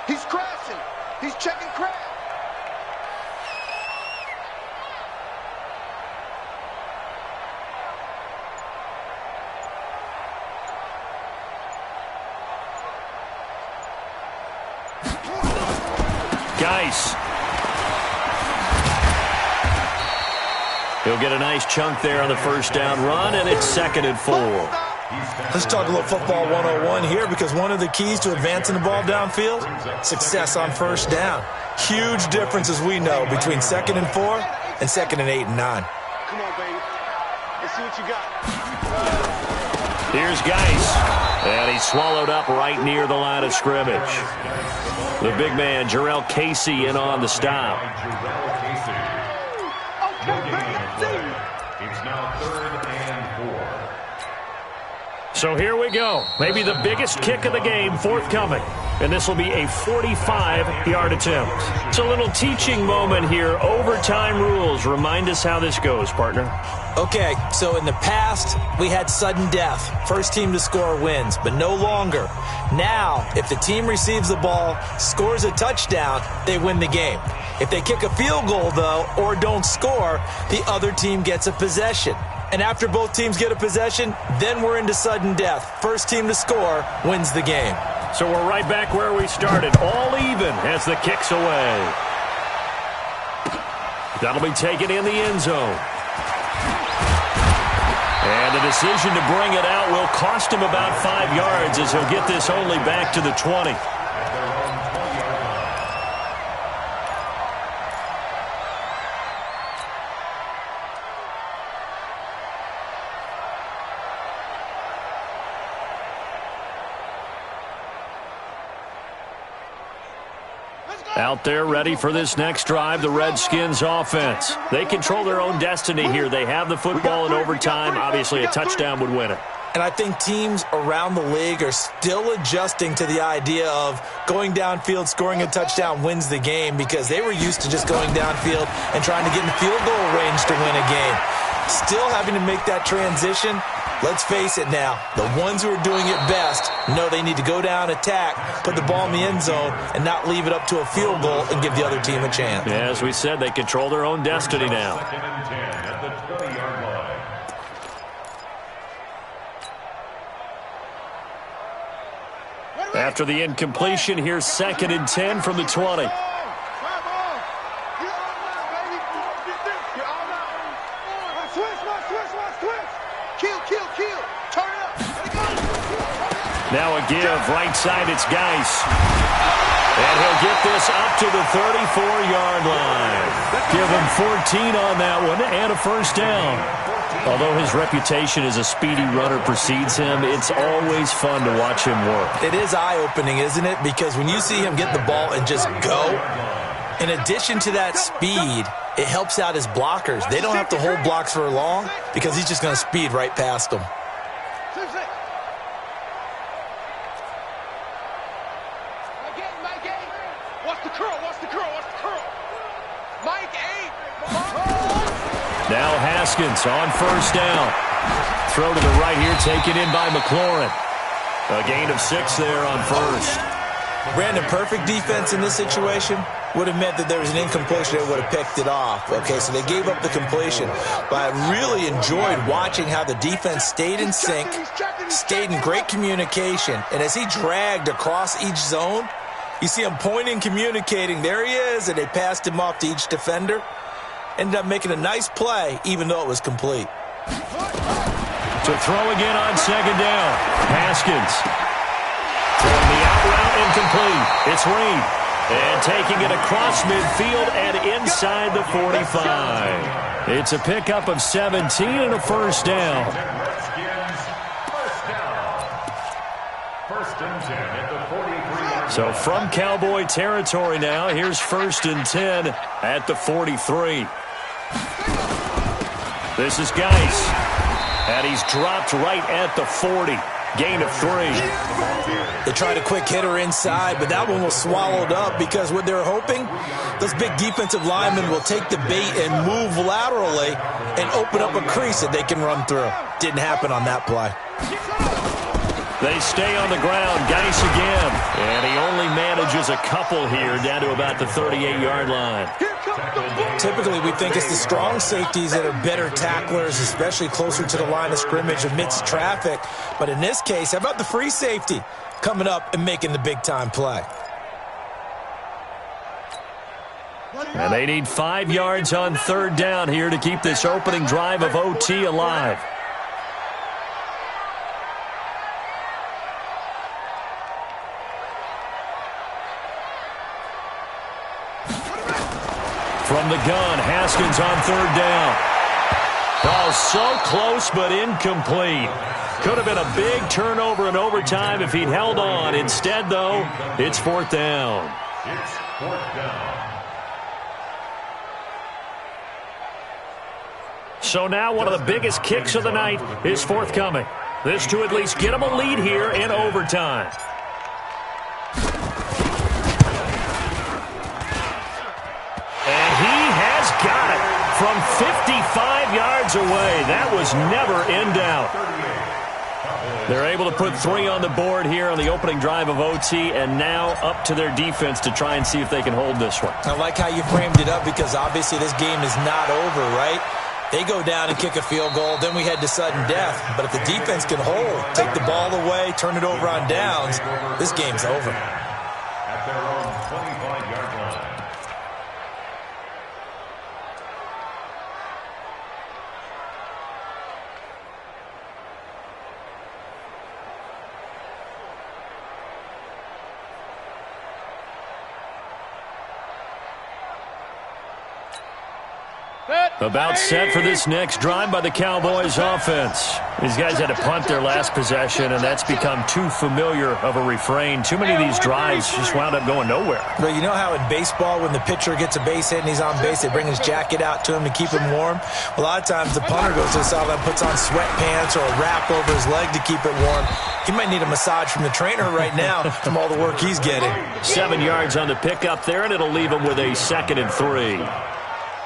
He's crashing. He's checking crash. Geis. He'll get a nice chunk there on the first down run, and it's 2nd and 4. Let's talk a little football 101 here, because one of the keys to advancing the ball downfield, success on first down. Huge difference, as we know, between 2nd and 4 and 2nd and 8 and 9. Come on, baby. Let's see what you got. Here's Geis. And he's swallowed up right near the line of scrimmage. The big man, Jarrell Casey, in on the stop. It's now 3rd and 4. So here we go. Maybe the biggest kick of the game forthcoming. And this will be a 45-yard attempt. It's a little teaching moment here. Overtime rules. Remind us how this goes, partner. Okay, so in the past, we had sudden death. First team to score wins, but no longer. Now, if the team receives the ball, scores a touchdown, they win the game. If they kick a field goal, though, or don't score, the other team gets a possession. And after both teams get a possession, then we're into sudden death. First team to score wins the game. So we're right back where we started, all even as the kick's away. That'll be taken in the end zone. And the decision to bring it out will cost him about 5 yards, as he'll get this only back to the 20. Out there ready for this next drive, the Redskins offense. They control their own destiny here. They have the football in overtime. Obviously, a touchdown would win it. And I think teams around the league are still adjusting to the idea of going downfield, scoring a touchdown wins the game, because they were used to just going downfield and trying to get in field goal range to win a game. Still having to make that transition. Let's face it now, the ones who are doing it best know they need to go down, attack, put the ball in the end zone, and not leave it up to a field goal and give the other team a chance. Yeah, as we said, they control their own destiny now. 2nd and 10 at the 20-yard line. After the incompletion, here's 2nd and 10 from the 20. Now a give. Right side, it's Geis. And he'll get this up to the 34-yard line. Give him 14 on that one and a first down. Although his reputation as a speedy runner precedes him, it's always fun to watch him work. It is eye-opening, isn't it? Because when you see him get the ball and just go, in addition to that speed, it helps out his blockers. They don't have to hold blocks for long because he's just going to speed right past them. Now Haskins on first down. Throw to the right here, taken in by McLaurin. A gain of 6 there on first. Brandon, perfect defense in this situation would have meant that there was an incompletion that would have picked it off. Okay, so they gave up the completion. But I really enjoyed watching how the defense stayed in sync, stayed in great communication. And as he dragged across each zone, you see him pointing, communicating. There he is, and they passed him off to each defender. Ended up making a nice play, even though it was complete. To throw again on second down. Haskins. Throwing the out route incomplete. It's Reed. And taking it across midfield and inside the 45. It's a pickup of 17 and a first down. First and 10 at the 43. So from Cowboy territory now, here's first and 10 at the 43. This is Geis. And he's dropped right at the 40. Gain of 3. They tried a quick hitter inside, but that one was swallowed up because what they're hoping, those big defensive linemen will take the bait and move laterally and open up a crease that they can run through. Didn't happen on that play. They stay on the ground. Geis again. And he only manages a couple here down to about the 38-yard line. Typically, we think it's the strong safeties that are better tacklers, especially closer to the line of scrimmage amidst traffic. But in this case, how about the free safety coming up and making the big-time play? And they need 5 yards on third down here to keep this opening drive of OT alive. From the gun, Haskins on third down. Ball so close but incomplete. Could have been a big turnover in overtime if he'd held on. Instead, though, it's fourth down. It's fourth down. So now one of the biggest kicks of the night is forthcoming. This to at least get him a lead here in overtime. And he has got it from 55 yards away. That was never in doubt. They're able to put 3 on the board here on the opening drive of OT, and now up to their defense to try and see if they can hold this one. I like how you framed it up because obviously this game is not over, right? They go down and kick a field goal, then we head to sudden death. But if the defense can hold, take the ball away, turn it over on downs, this game's over. At their own 25-yard line. About set for this next drive by the Cowboys offense. These guys had to punt their last possession, and that's become too familiar of a refrain. Too many of these drives just wound up going nowhere. But you know how in baseball, when the pitcher gets a base hit and he's on base, they bring his jacket out to him to keep him warm? A lot of times the punter goes to the sideline, puts on sweatpants or a wrap over his leg to keep it warm. He might need a massage from the trainer right now from all the work he's getting. 7 yards on the pickup there, and it'll leave him with a 2nd and 3.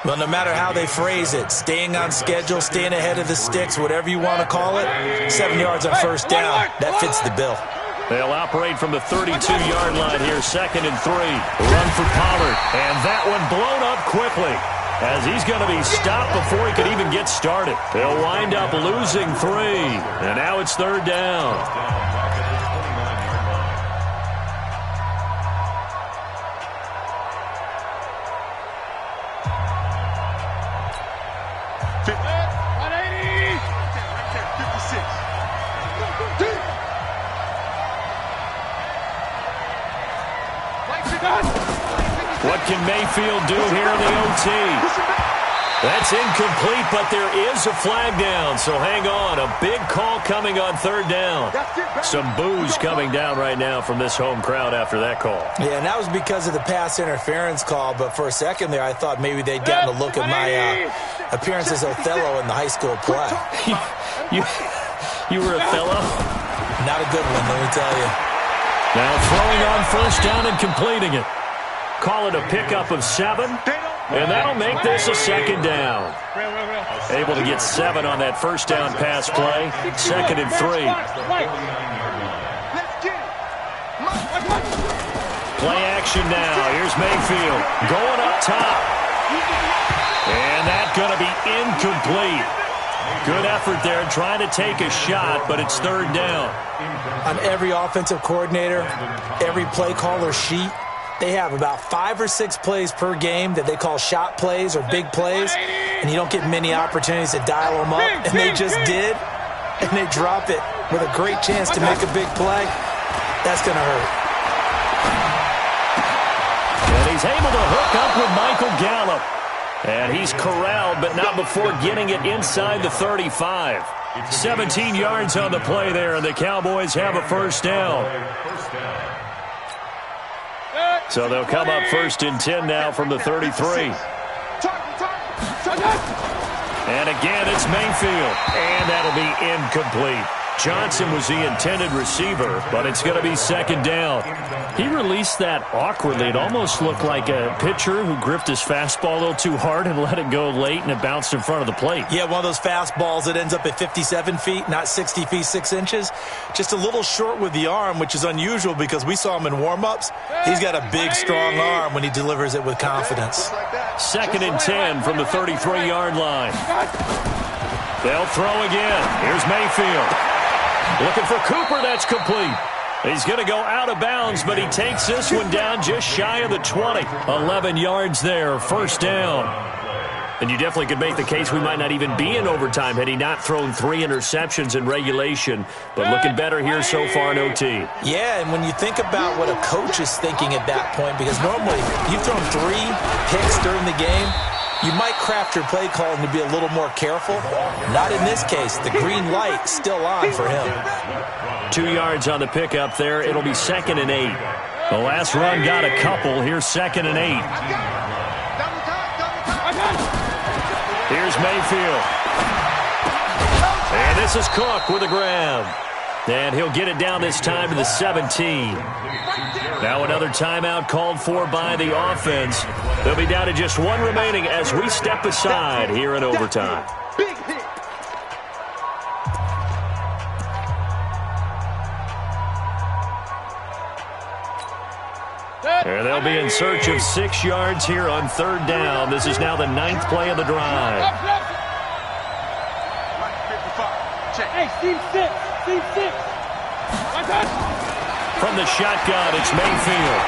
Well, no matter how they phrase it, staying on schedule, staying ahead of the sticks, whatever you want to call it, 7 yards on first down, that fits the bill. They'll operate from the 32-yard line here, 2nd and 3. Run for Pollard, and that one blown up quickly as he's going to be stopped before he could even get started. They'll wind up losing 3, and now it's third down. What can Mayfield do here in the OT? That's incomplete, but there is a flag down, so hang on. A big call coming on third down. Some boos coming down right now from this home crowd after that call. Yeah, and that was because of the pass interference call, but for a second there I thought maybe they'd gotten a look at my appearance as Othello in the high school play. You were Othello? Not a good one, let me tell you. Now throwing on first down and completing it. Call it a pickup of 7. And that'll make this a second down. Able to get 7 on that first down pass play. 2nd and 3. Play action now. Here's Mayfield going up top. And that's going to be incomplete. Good effort there trying to take a shot, but it's third down. On every offensive coordinator, every play caller sheet, they have about 5 or 6 plays per game that they call shot plays or big plays, and you don't get many opportunities to dial them up, and they just did, and they drop it with a great chance to make a big play. That's going to hurt. And he's able to hook up with Michael Gallup, and he's corralled, but not before getting it inside the 35. 17 yards on the play there, and the Cowboys have a first down. So they'll come up 1st and 10 now from the 33. And again, it's Mayfield. And that'll be incomplete. Johnson was the intended receiver, but it's going to be 2nd down. He released that awkwardly. It almost looked like a pitcher who gripped his fastball a little too hard and let it go late, and it bounced in front of the plate. Yeah, one of those fastballs that ends up at 57 feet, not 60 feet, 6 inches. Just a little short with the arm, which is unusual because we saw him in warm-ups. He's got a big, strong arm when he delivers it with confidence. 2nd and 10 from the 33-yard line. They'll throw again. Here's Mayfield. Looking for Cooper, that's complete. He's going to go out of bounds, but he takes this one down just shy of the 20. 11 yards there, first down. And you definitely could make the case we might not even be in overtime had he not thrown 3 interceptions in regulation. But looking better here so far in OT. Yeah, and when you think about what a coach is thinking at that point, because normally you've thrown 3 picks during the game, you might craft your play call to be a little more careful. Not in this case. The green light still on for him. 2 yards on the pickup there. It'll be 2nd and 8. The last run got a couple. Here's 2nd and 8. Here's Mayfield. And this is Cook with a grab. And he'll get it down this time to the 17. Now another timeout called for by the offense. They'll be down to just 1 remaining as we step aside here in overtime. And they'll be in search of 6 yards here on third down. This is now the 9th play of the drive. Hey, Steve 6. Steve 6. From the shotgun, it's Mayfield.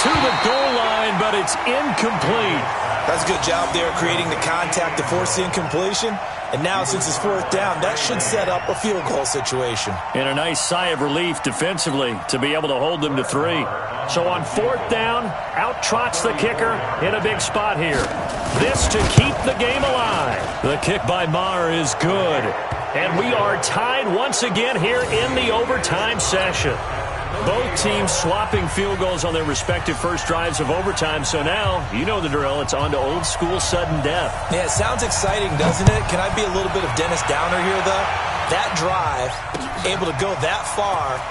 To the goal line, but it's incomplete. That's a good job there creating the contact to force the incompletion. And now, since it's 4th down, that should set up a field goal situation. And a nice sigh of relief defensively to be able to hold them to 3. So on 4th down, out trots the kicker in a big spot here. This to keep the game alive. The kick by Maher is good. And we are tied once again here in the overtime session. Both teams swapping field goals on their respective first drives of overtime. So now, you know the drill. It's on to old school sudden death. Yeah, it sounds exciting, doesn't it? Can I be a little bit of Dennis Downer here, though? That drive, able to go that far,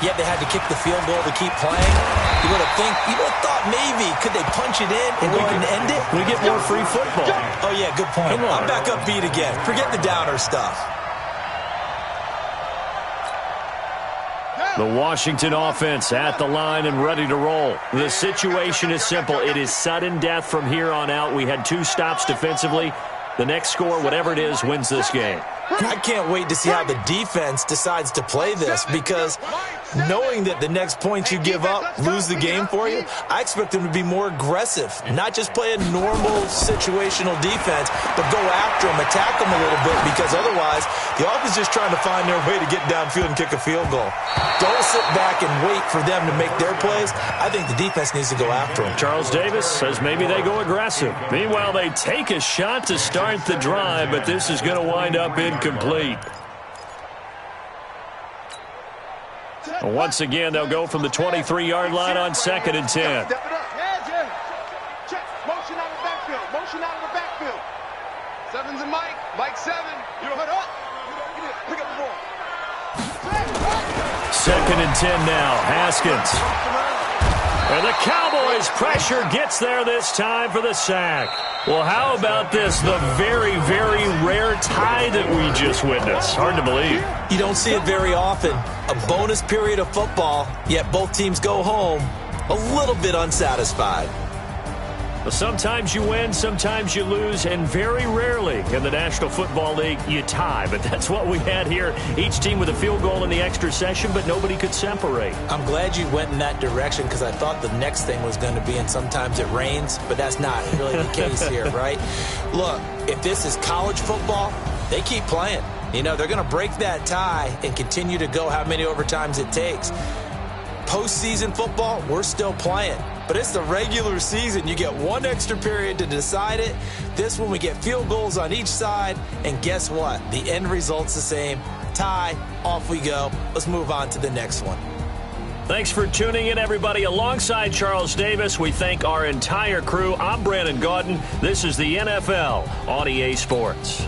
yet they had to kick the field goal to keep playing. You would have thought maybe, could they punch it in and go ahead and end it? We get more free football. Oh, yeah, good point. I'm back up beat again. Forget the Downer stuff. The Washington offense at the line and ready to roll. The situation is simple. It is sudden death from here on out. We had 2 stops defensively. The next score, whatever it is, wins this game. I can't wait to see how the defense decides to play this because knowing that the next point you give up lose the game for you, I expect them to be more aggressive, not just play a normal situational defense, but go after them, attack them a little bit, because otherwise the offense is just trying to find their way to get downfield and kick a field goal. Don't sit back and wait for them to make their plays. I think the defense needs to go after them. Charles Davis says maybe they go aggressive. Meanwhile, they take a shot to start the drive, but this is going to wind up incomplete. Once again, they'll go from the 23-yard line on 2nd and 10. Step it up. Check. Motion out of the backfield. Motion out of the backfield. Seven's and Mike. Mike 7. You put up. Pick up the ball. 2nd and 10 now. Haskins. And the Cowboys' pressure gets there this time for the sack. Well, how about this? The very, very rare tie that we just witnessed. Hard to believe. You don't see it very often. A bonus period of football, yet both teams go home a little bit unsatisfied. Well, sometimes you win, sometimes you lose, and very rarely in the National Football League you tie. But that's what we had here. Each team with a field goal in the extra session, but nobody could separate. I'm glad you went in that direction because I thought the next thing was going to be, and sometimes it rains, but that's not really the case here, right? Look, if this is college football, they keep playing. You know, they're going to break that tie and continue to go how many overtimes it takes. Postseason football, we're still playing. But it's the regular season. You get one extra period to decide it. This one, we get field goals on each side. And guess what? The end result's the same. Tie, off we go. Let's move on to the next one. Thanks for tuning in, everybody. Alongside Charles Davis, we thank our entire crew. I'm Brandon Gaudin. This is the NFL on EA Sports.